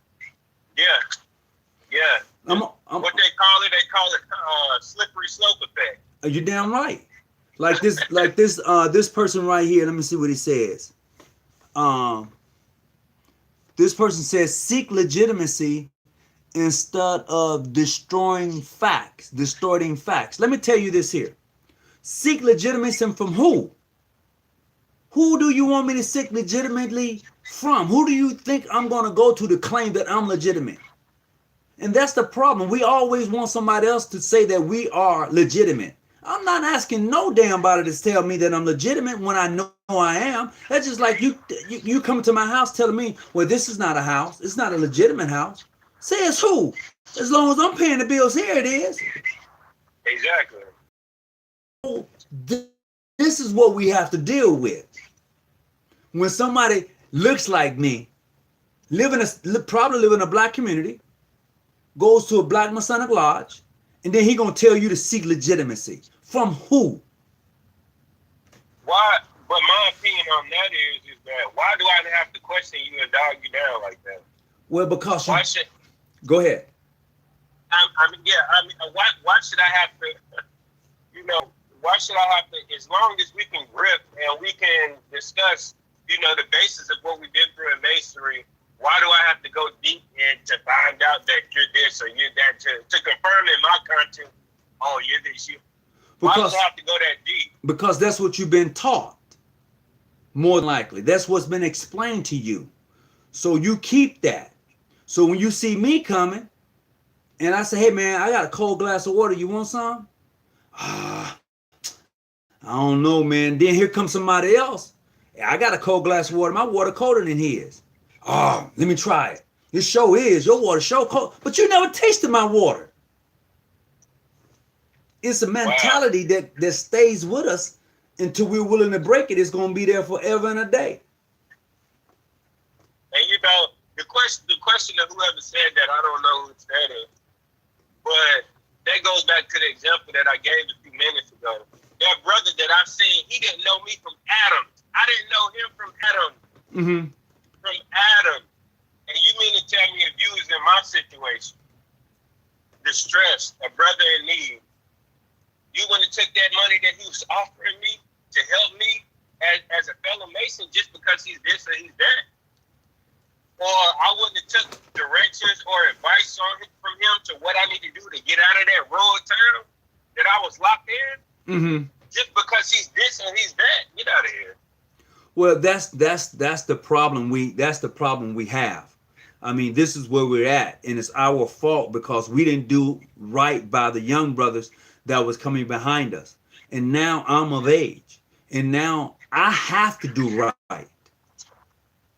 What they call it slippery slope effect. You're damn right. Like this person right here. Let me see what he says. This person says, seek legitimacy instead of distorting facts. Let me tell you this here. Seek legitimacy from who? Who do you want me to seek legitimately from? Who do you think I'm going to go to claim that I'm legitimate? And that's the problem. We always want somebody else to say that we are legitimate. I'm not asking no damn body to tell me that I'm legitimate when I know I am. That's just like you coming to my house telling me, well, this is not a house. It's not a legitimate house. Says who? As long as I'm paying the bills, here it is. Exactly. This is what we have to deal with. When somebody looks like me, probably live in a black community, goes to a black Masonic lodge, and then he gonna tell you to seek legitimacy. From who? Why? But my opinion on that is that why do I have to question you and dog you down like that? Well, because why should? Go ahead. Why should I have to? Why should I have to? As long as we can grip and we can discuss, the basis of what we did through in Masonry. Why do I have to go deep in to find out that you're this or you're that to confirm in my conscience? Oh, you're this. Why do I have to go that deep? Because that's what you've been taught. More than likely. That's what's been explained to you. So you keep that. So when you see me coming and I say, hey man, I got a cold glass of water, you want some? Ah, I don't know, man. Then here comes somebody else. I got a cold glass of water. My water colder than his. Oh, let me try it. This show is your water show cold, but you never tasted my water. It's a Wow. mentality that stays with us until we're willing to break it. It's going to be there forever and a day. And you know, the question of whoever said that, I don't know who said it, but that goes back to the example that I gave a few minutes ago. That brother that I've seen, he didn't know me from Adam. I didn't know him from Adam. Mm-hmm. From Adam. And you mean to tell me if you was in my situation, distress, a brother in need, you wouldn't have took that money that he was offering me to help me as a fellow Mason just because he's this or he's that? Or I wouldn't have took directions or advice from him to what I need to do to get out of that rural town that I was locked in? Mm-hmm. Just because he's this and he's that, get out of here. Well, that's the problem we have. I mean, this is where we're at, and it's our fault because we didn't do right by the young brothers that was coming behind us. And now I'm of age, and now I have to do right.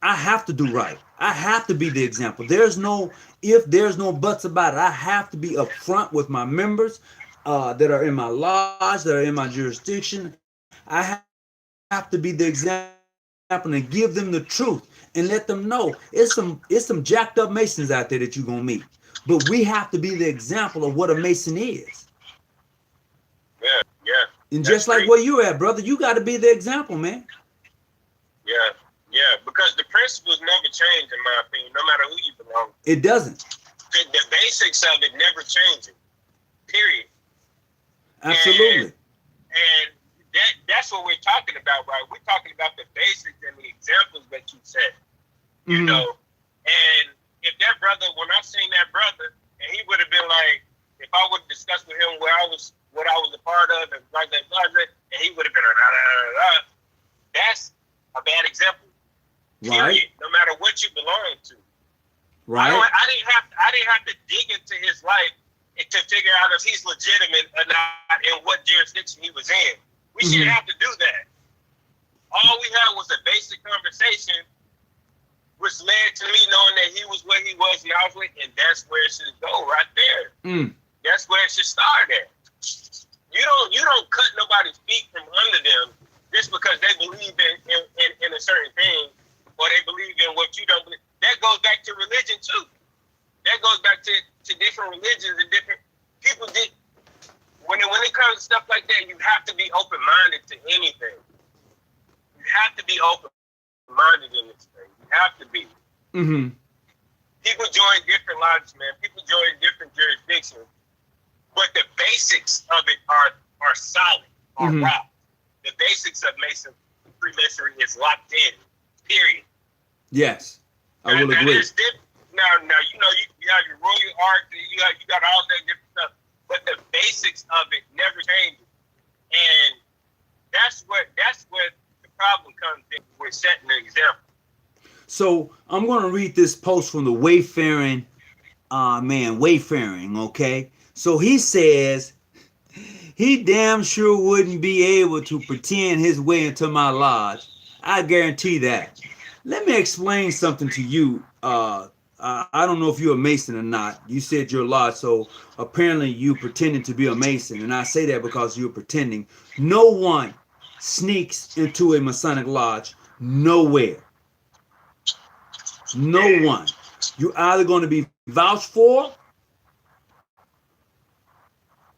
I have to do right. I have to be the example. There's no if, there's no buts about it. I have to be upfront with my members that are in my lodge, that are in my jurisdiction. I have to be the example and give them the truth and let them know it's some jacked up Masons out there that you're gonna meet. But we have to be the example of what a Mason is. Yeah. And just like where you're at, brother, you got to be the example, man. Yeah, because the principles never change, in my opinion, no matter who you belong to. It doesn't. The basics of it never changes, period. Absolutely. And that's what we're talking about, right? We're talking about the basics and the examples that you said, you Mm-hmm. know. And if that brother, when I seen that brother, and he would have been like, if I would discuss with him what I was a part of, and blah, blah, blah, and he would have been like, that's a bad example. Period. Right. No matter what you belong to. Right. I didn't have to dig into his life to figure out if he's legitimate or not and what jurisdiction he was in. We shouldn't have to do that. All we had was a basic conversation, which led to me knowing that he was where he was and I was with, and that's where it should go right there. That's where it should start at. You don't cut nobody's feet from under them just because they believe in a certain thing or they believe in what you don't believe. That goes back to religion too. That goes back to different religions and different people. When it comes to stuff like that, you have to be open-minded to anything. You have to be open-minded in this thing. You have to be. Mm-hmm. People join different lodges, man. People join different jurisdictions. But the basics of it are solid, are rock. The basics of Freemasonry is locked in, period. Yes, I will agree. Now, you know, you have your royal art, you got all that different stuff, but the basics of it never changes. And that's what the problem comes in with setting an example. So I'm going to read this post from the Wayfaring, Wayfaring, okay? So he says, he damn sure wouldn't be able to pretend his way into my lodge. I guarantee that. Let me explain something to you. I don't know if you're a Mason or not. You said you're a lodge, so apparently you pretending to be a Mason. And I say that because you're pretending. No one sneaks into a Masonic lodge nowhere. No one. You're either going to be vouched for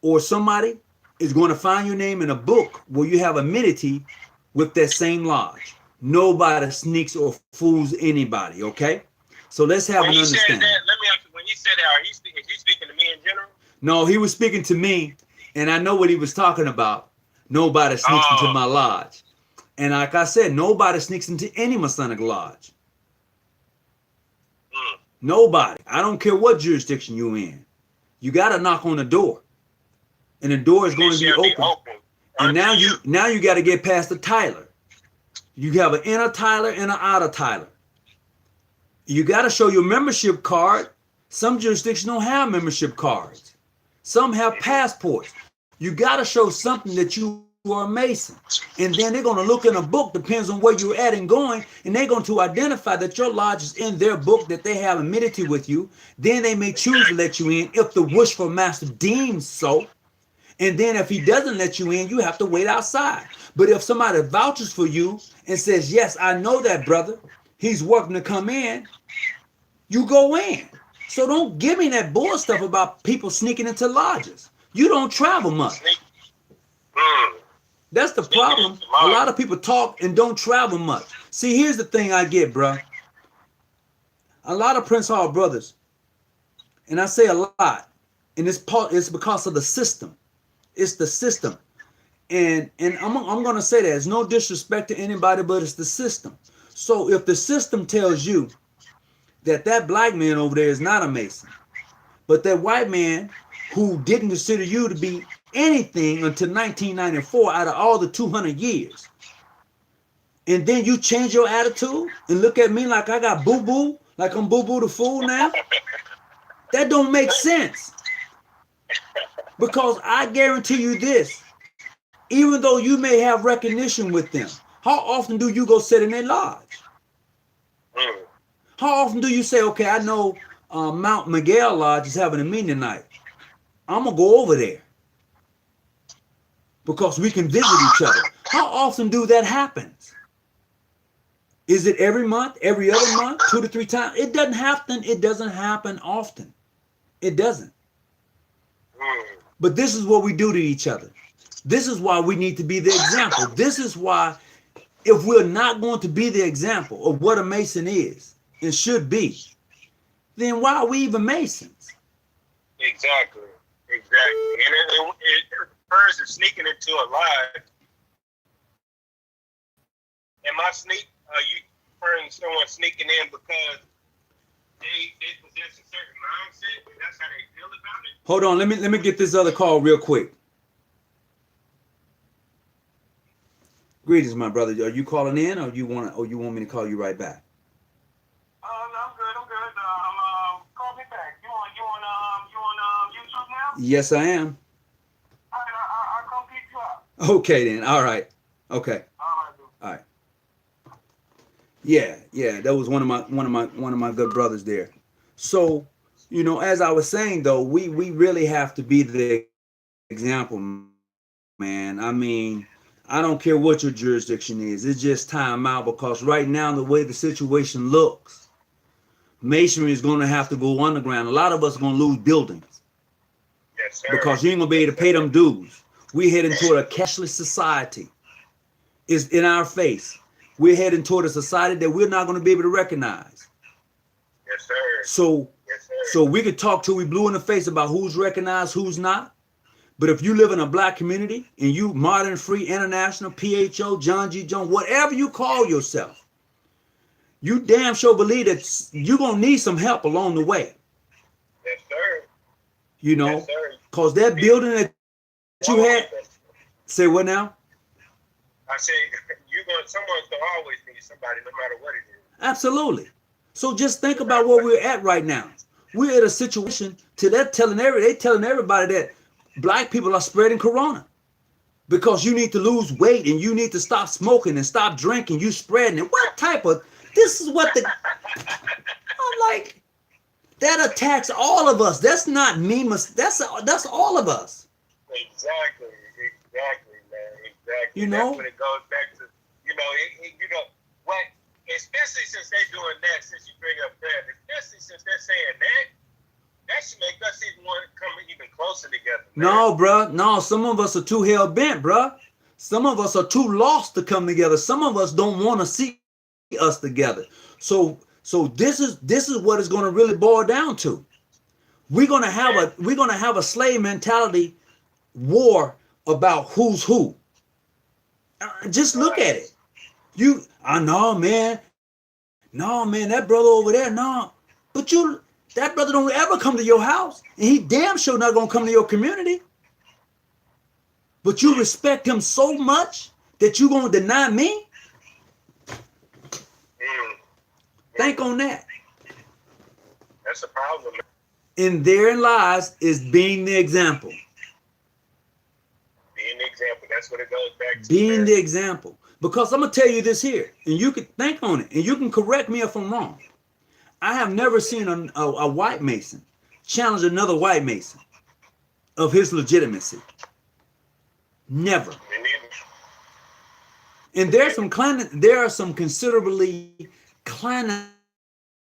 or somebody is going to find your name in a book where you have affinity with that same lodge. Nobody sneaks or fools anybody, okay? So let's have an understanding. Let me ask you, when he said that, is he speaking to me in general? No, he was speaking to me, and I know what he was talking about. Nobody sneaks into my lodge. And like I said, nobody sneaks into any Masonic lodge. Nobody. I don't care what jurisdiction you're in. You got to knock on the door. And the door is going to be open. And now you got to get past the Tyler. You have an inner tiler and an outer tiler. You got to show your membership card. Some jurisdictions don't have membership cards. Some have passports. You got to show something that you are a Mason. And then they're going to look in a book, depends on where you're at and going, and they're going to identify that your lodge is in their book, that they have amenity with you. Then they may choose to let you in if the wishful master deems so. And then if he doesn't let you in, you have to wait outside. But if somebody vouches for you and says, yes, I know that brother, he's welcome to come in, you go in. So don't give me that bull stuff about people sneaking into lodges. You don't travel much. That's the problem. A lot of people talk and don't travel much. See, here's the thing I get, bro. A lot of Prince Hall brothers, and I say a lot, and it's because of the system. It's the system. And I'm going to say that. It's no disrespect to anybody, but it's the system. So if the system tells you that black man over there is not a Mason, but that white man who didn't consider you to be anything until 1994 out of all the 200 years, and then you change your attitude and look at me like I got boo-boo, like I'm boo-boo the fool now, that don't make sense. Because I guarantee you this, even though you may have recognition with them, how often do you go sit in their lodge? How often do you say, okay, I know Mount Miguel Lodge is having a meeting tonight. I'm going to go over there because we can visit each other. How often do that happen? Is it every month, every other month, 2 to 3 times? It doesn't happen. It doesn't happen often. It doesn't. But this is what we do to each other. This is why we need to be the example. This is why if we're not going to be the example of what a Mason is and should be, then why are we even Masons? Exactly. And it refers to sneaking into a lodge. Am I you referring to someone sneaking in because they possess a certain mindset and that's how they feel about it? Hold on, let me get this other call real quick. Greetings, my brother. Are you calling in, or you want me to call you right back? No, I'm good. Call me back. You on YouTube now? Yes, I am. I'll come pick you up. Okay then. All right. Okay. All right. Yeah. That was one of my good brothers there. So, as I was saying though, we really have to be the example, man. I mean, I don't care what your jurisdiction is. It's just time out, because right now, the way the situation looks, Masonry is going to have to go underground. A lot of us are going to lose buildings. Yes, sir. Because you ain't going to be able to pay them dues. We're heading toward a cashless society. It's in our face. We're heading toward a society that we're not going to be able to recognize. Yes, sir. So we could talk till we blue in the face about who's recognized, who's not. But if you live in a black community and you modern, free, international, PHO, John G. Jones, whatever you call yourself, you damn sure believe that you're going to need some help along the way. Yes, sir. Yes, because that building that you had, say what now? I say, someone's going to always need somebody, no matter what it is. Absolutely. So just think about where we're at right now. We're at a situation they're telling everybody that black people are spreading corona because you need to lose weight and you need to stop smoking and stop drinking. You spreading it. What type of, this is what I'm like, that attacks all of us. That's not me. That's all of us. Exactly, man. Exactly. That's when it goes back to, what, especially since they're doing that, since you bring up that, especially since they're saying that should make us even want to come even closer together. Man. No, bruh. No, some of us are too hell-bent, bruh. Some of us are too lost to come together. Some of us don't want to see us together. So this is what it's going to really boil down to. We're going to have a slave mentality war about who's who. Just look at it. No, man, that brother over there, no. But that brother don't ever come to your house, and he damn sure not gonna come to your community. But you respect him so much that you gonna deny me? Think on that. That's a problem. And therein lies is being the example. Being the example. That's what it goes back to. Being man. the example. Because I'm going to tell you this here, and you can think on it, and you can correct me if I'm wrong. I have never seen a white Mason challenge another white Mason of his legitimacy. Never. And there are some considerably clandestine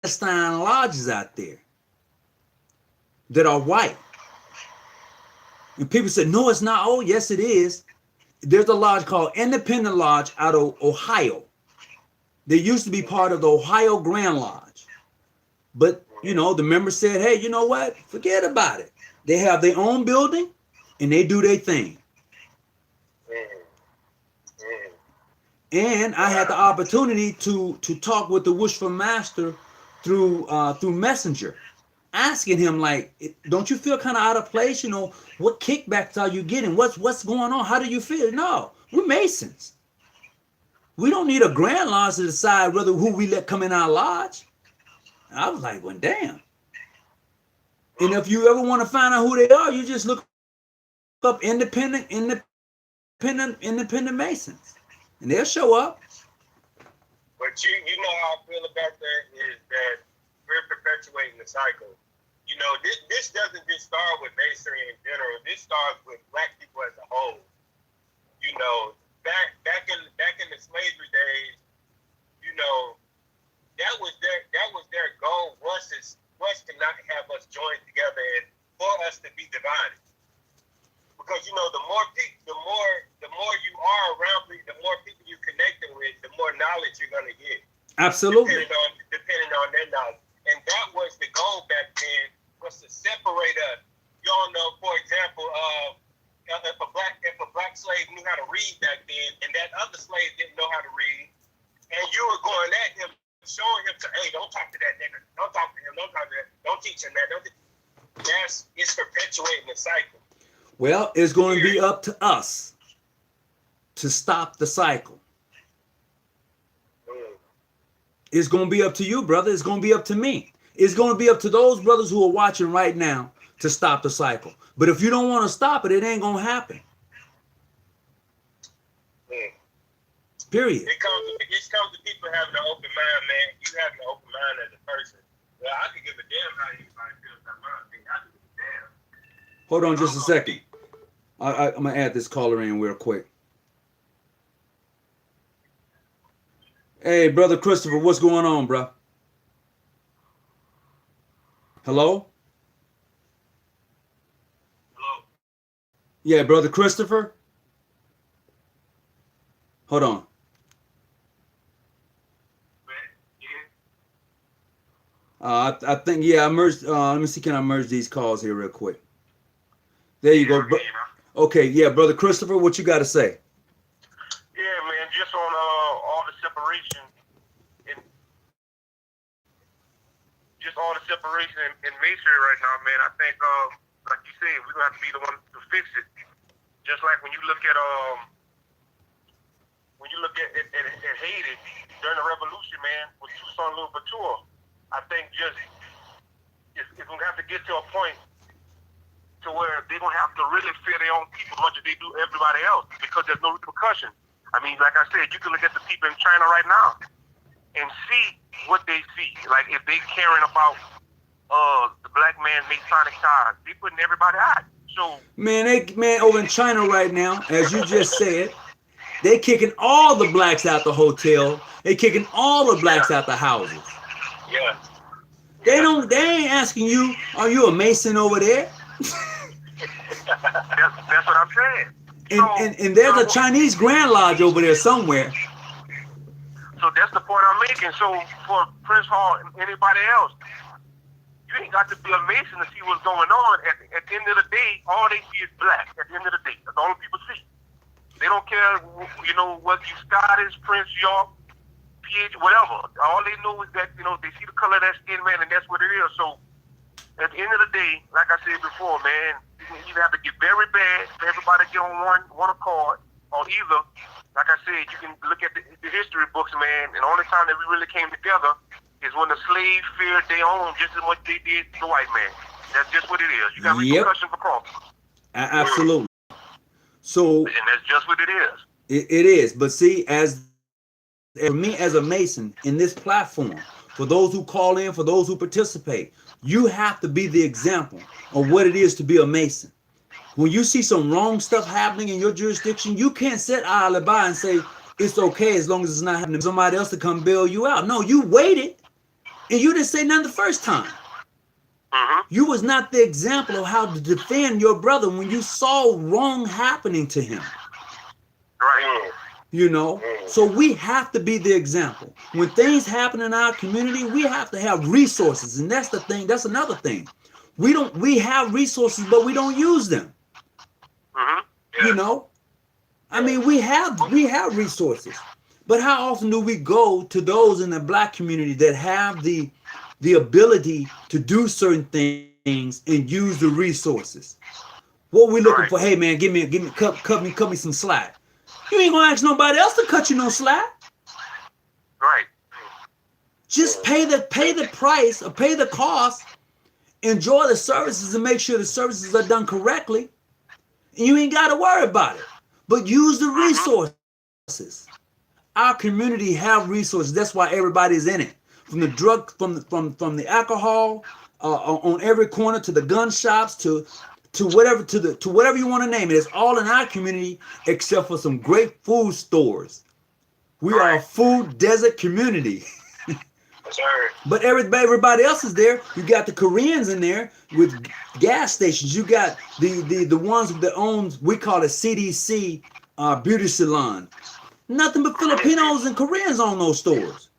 lodges out there that are white. And people say, no, it's not. Oh, yes, it is. There's a lodge called Independent Lodge out of Ohio. They used to be part of the Ohio Grand Lodge. But, you know, the members said, hey, you know what? Forget about it. They have their own building and they do their thing. And I had the opportunity to talk with the Worshipful Master through Messenger, asking him, like, don't you feel kind of out of place? You know, what kickbacks are you getting? What's going on? How do you feel? No, we're Masons. We don't need a Grand Lodge to decide whether who we let come in our lodge. And I was like, well, damn. And if you ever want to find out who they are, you just look up independent Masons. And they'll show up. But you know how I feel about that is that we're perpetuating the cycle. You know, this doesn't just start with Masonry in general. This starts with Black people as a whole. You know, back in the slavery days, you know, that was their goal was to not have us join together and for us to be divided. Because you know, the more you are around me, the more people you connecting with, the more knowledge you're gonna get. Absolutely. Depending on their knowledge. And that was the goal back then, was to separate us. You all know, for example, if a black slave knew how to read back then, and that other slave didn't know how to read, and you were going at him, showing him to, hey, don't talk to that nigga, don't talk to him, don't talk to that, don't teach him that, it's perpetuating the cycle. Well, it's going to be up to us to stop the cycle. It's going to be up to you, brother. It's going to be up to me. It's going to be up to those brothers who are watching right now to stop the cycle. But if you don't want to stop it, it ain't going to happen. Period. It comes to people having an open mind, man. You having an open mind as a person. Well, I could give a damn how anybody feels about my opinion. I could give a damn. Hold on just a second. I'm going to add this caller in real quick. Hey, Brother Christopher, what's going on, bro? Hello? Hello? Yeah, Brother Christopher? Hold on. I think, yeah, I merged, let me see, can I merge these calls here real quick? There you go. Okay, yeah, Brother Christopher, what you got to say? Yeah, man, just on all the separation, in masonry right now, man. I think, like you said, we're gonna have to be the one to fix it. Just like when you look at Haiti during the revolution, man, with Toussaint Louverture, I think it's gonna have to get to a point to where they're gonna have to really fear their own people as much as they do everybody else, because there's no repercussion. I mean, like I said, you can look at the people in China right now and see what they see. Like if they caring about the black man Masonic ties, they putting everybody out. So man, over in China right now, as you just said, they kicking all the blacks out the hotel. They kicking all the blacks out the houses. Yeah. They ain't asking you, are you a Mason over there? That's what I'm saying. And there's a Chinese Grand Lodge over there somewhere. So that's the point I'm making. So for Prince Hall and anybody else, you ain't got to be a Mason to see what's going on. At the end of the day, all they see is black. At the end of the day, that's all people see. They don't care, you know, whether you Scottish, Prince York, PH, whatever. All they know is that, you know, they see the color of that skin, man, and that's what it is. So at the end of the day, like I said before, man, you have to get very bad for everybody to get on one accord, or either, like I said, you can look at the history books, man, and the only time that we really came together is when the slave feared their own just as much as they did the white man. That's just what it is. You got repercussion for crossing. Absolutely. So, and that's just what it is. It is. But see, for me as a Mason in this platform, for those who call in, for those who participate, you have to be the example of what it is to be a Mason. When you see some wrong stuff happening in your jurisdiction, you can't sit idly by and say it's okay as long as it's not happening to somebody else to come bail you out. No, you waited and you didn't say nothing the first time. You was not the example of how to defend your brother when you saw wrong happening to him. Right. You know, so we have to be the example. When things happen in our community, we have to have resources, and that's the thing. That's another thing. We have resources, but we don't use them. You know, I mean, we have resources, but how often do we go to those in the black community that have the ability to do certain things and use the resources? What we looking for? Hey man, cut me some slack. You ain't gonna ask nobody else to cut you no slack. Right. Just pay the price or pay the cost, enjoy the services and make sure the services are done correctly. And you ain't gotta worry about it. But use the resources. Our community have resources. That's why everybody's in it. From the drug, from the alcohol, on every corner to the gun shops to whatever you want to name it. It's all in our community except for some great food stores. We are a food desert community. But everybody else is there. You got the Koreans in there with gas stations. You got the ones that owns, we call it CDC beauty salon. Nothing but Filipinos and Koreans own those stores.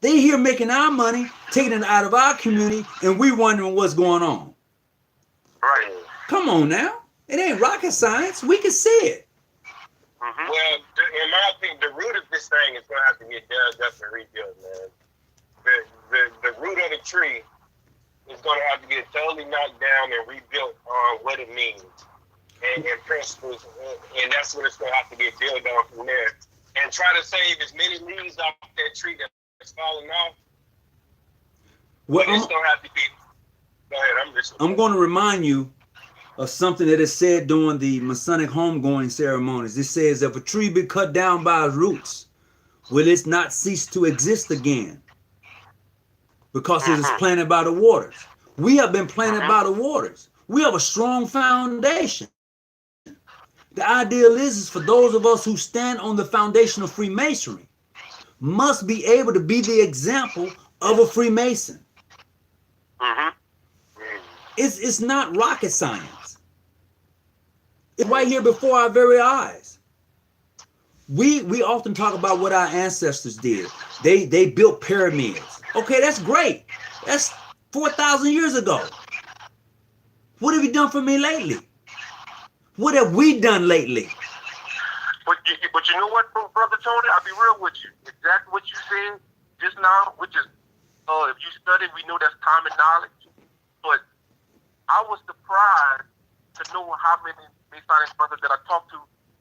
They here making our money, taking it out of our community, and we wondering what's going on. Right. Come on now. It ain't rocket science. We can see it. Well, in my opinion, the root of this thing is going to have to get dug up and rebuilt, man. The root of the tree is going to have to get totally knocked down and rebuilt on what it means and principles, and that's what it's going to have to get built on from there. And try to save as many leaves off that tree that's falling off. Well, it's going to have to be. Go ahead, I'm going to remind you of something that is said during the Masonic homegoing ceremonies. It says, if a tree be cut down by its roots, will it not cease to exist again? Because it is planted by the waters. We have been planted by the waters. We have a strong foundation. The ideal is for those of us who stand on the foundation of Freemasonry must be able to be the example of a Freemason. It's not rocket science. It's right here before our very eyes. We often talk about what our ancestors did. They built pyramids. Okay, that's great. That's 4,000 years ago. What have you done for me lately? What have we done lately? But you know what, Brother Tony? I'll be real with you. Exactly what you said just now, which is, if you study, we know that's common knowledge. But I was surprised to know how many Masonic brothers that I talked to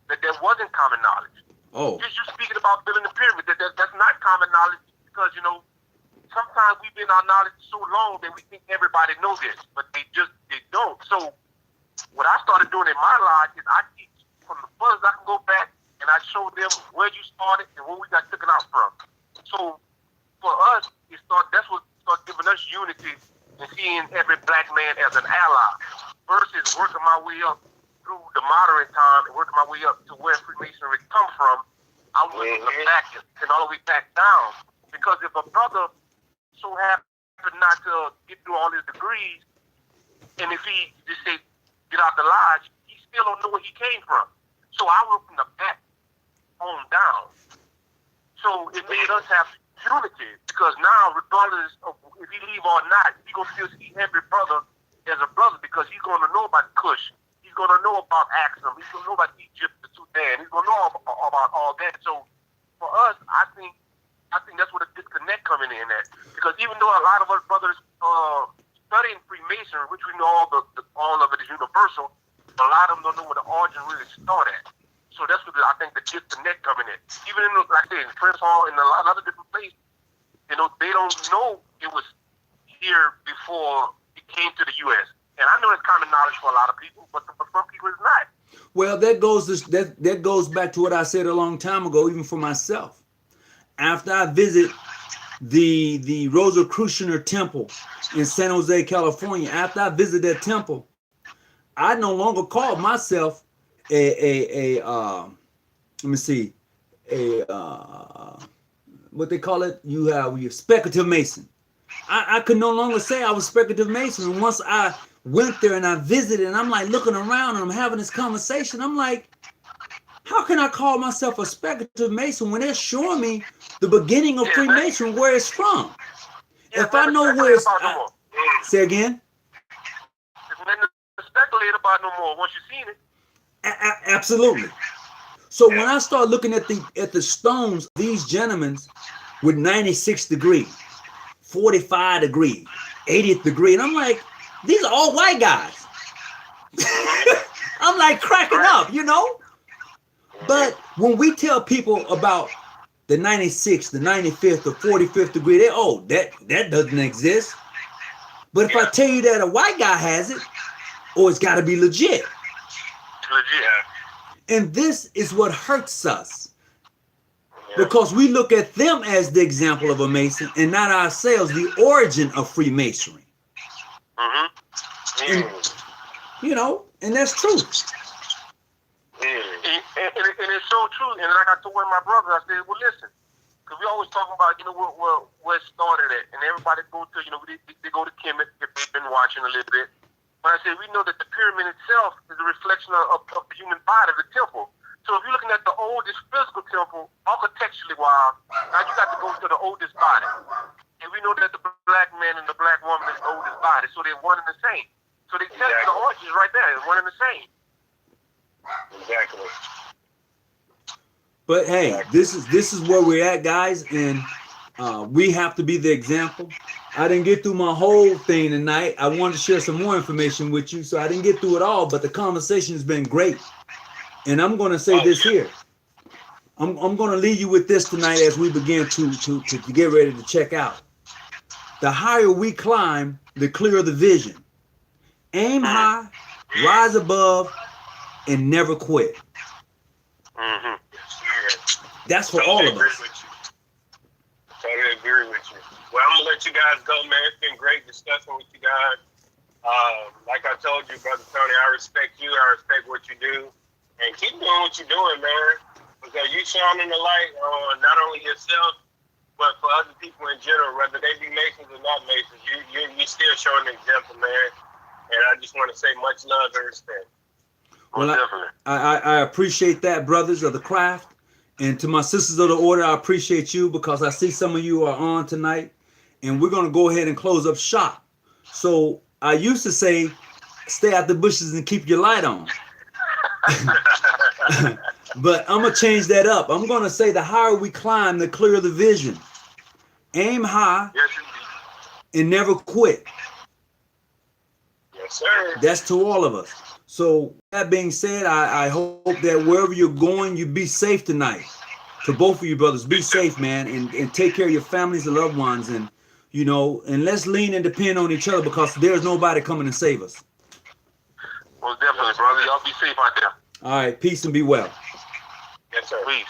that there wasn't common knowledge. Oh. Just you speaking about building the pyramid, that's not common knowledge because, sometimes we've been our knowledge so long that we think everybody knows this, but they don't. So what I started doing in my life is I teach from the furthest I can go back, and I show them where you started and where we got taken out from. So for us, that's what started giving us unity and seeing every black man as an ally versus working my way up through the modern time and working my way up to where Freemasonry come from. I went from the back and all the way back down. Because if a brother so happened not to get through all his degrees, and if he just say get out the lodge, he still don't know where he came from. So I went from the back on down. So it made us have unity because now, regardless of if he leave or not, he gonna still see every brother as a brother because he's gonna know about Kush. He's gonna know about Axum. He's gonna know about Egypt, the Sudan. He's gonna know about all that. So for us, I think that's where the disconnect coming in at. Because even though a lot of us brothers studying Freemasonry, which we know all of it is universal, a lot of them don't know where the origin really started at. So that's what I think the disconnect coming in. Even in, like I said, in Prince Hall and a lot of other different places, you know, they don't know it was here before it came to the U.S. And I know it's common knowledge for a lot of people, but for some people it's not. Well, that goes back to what I said a long time ago, even for myself. After I visit the Rosicrucian Temple in San Jose, California, after I visit that temple, I no longer call myself what they call it? You speculative Mason. I could no longer say I was speculative Mason. And once I went there and I visited, and I'm like looking around and I'm having this conversation, I'm like, how can I call myself a speculative Mason when they're showing me the beginning of Freemason, where it's from? If I know where it's... Say again? There's nothing to speculate about no more once you've seen it. Absolutely. So when I start looking at the stones, these gentlemen with 96 degrees, 45 degrees, 80th degree, and I'm like, these are all white guys. I'm like cracking up, you know? But when we tell people about the 96th, the 95th, the 45th degree, that doesn't exist. But if I tell you that a white guy has it, it's got to be legit. Legit. And this is what hurts us. Because we look at them as the example of a Mason and not ourselves, the origin of Freemasonry. And, you know, and that's true. And it's so true. And like I told one of my brothers, I said, well, listen, because we always talking about, you know, where it started at. And everybody go to, you know, they go to Kemet if they've been watching a little bit. But I said, we know that the pyramid itself is a reflection of the human body, the temple. So if you're looking at the oldest physical temple, architecturally wise, now you got to go to the oldest body. And we know that the black man and the black woman is the oldest body. So they're one and the same. So they tell you the origins right there, it's one and the same. Exactly. But hey, this is where we're at, guys, and we have to be the example. I didn't get through my whole thing tonight. I wanted to share some more information with you, so I didn't get through it all, but the conversation has been great. And I'm going to say this here. I'm going to leave you with this tonight as we begin to get ready to check out. The higher we climb, the clearer the vision. Aim high, rise above, and never quit. That's for all of us. Totally agree with you. Well, I'm going to let you guys go, man. It's been great discussing with you guys. Like I told you, Brother Tony, I respect you. I respect what you do. And keep doing what you're doing, man. Because you're shining the light on not only yourself, but for other people in general, whether they be Masons or not Masons. You're still showing an example, man. And I just want to say much love and respect. Well, I appreciate that, brothers of the craft. And to my sisters of the order, I appreciate you because I see some of you are on tonight. And we're going to go ahead and close up shop. So I used to say, stay out the bushes and keep your light on. But I'm going to change that up. I'm going to say the higher we climb, the clearer the vision. Aim high and never quit. Yes, sir. That's to all of us. So that being said, I hope that wherever you're going, you be safe tonight. To both of you brothers, be safe, man, and take care of your families and loved ones. And, you know, and let's lean and depend on each other because there's nobody coming to save us. Well, definitely, brother. Y'all be safe out there. All right. Peace and be well. Yes, sir. Peace.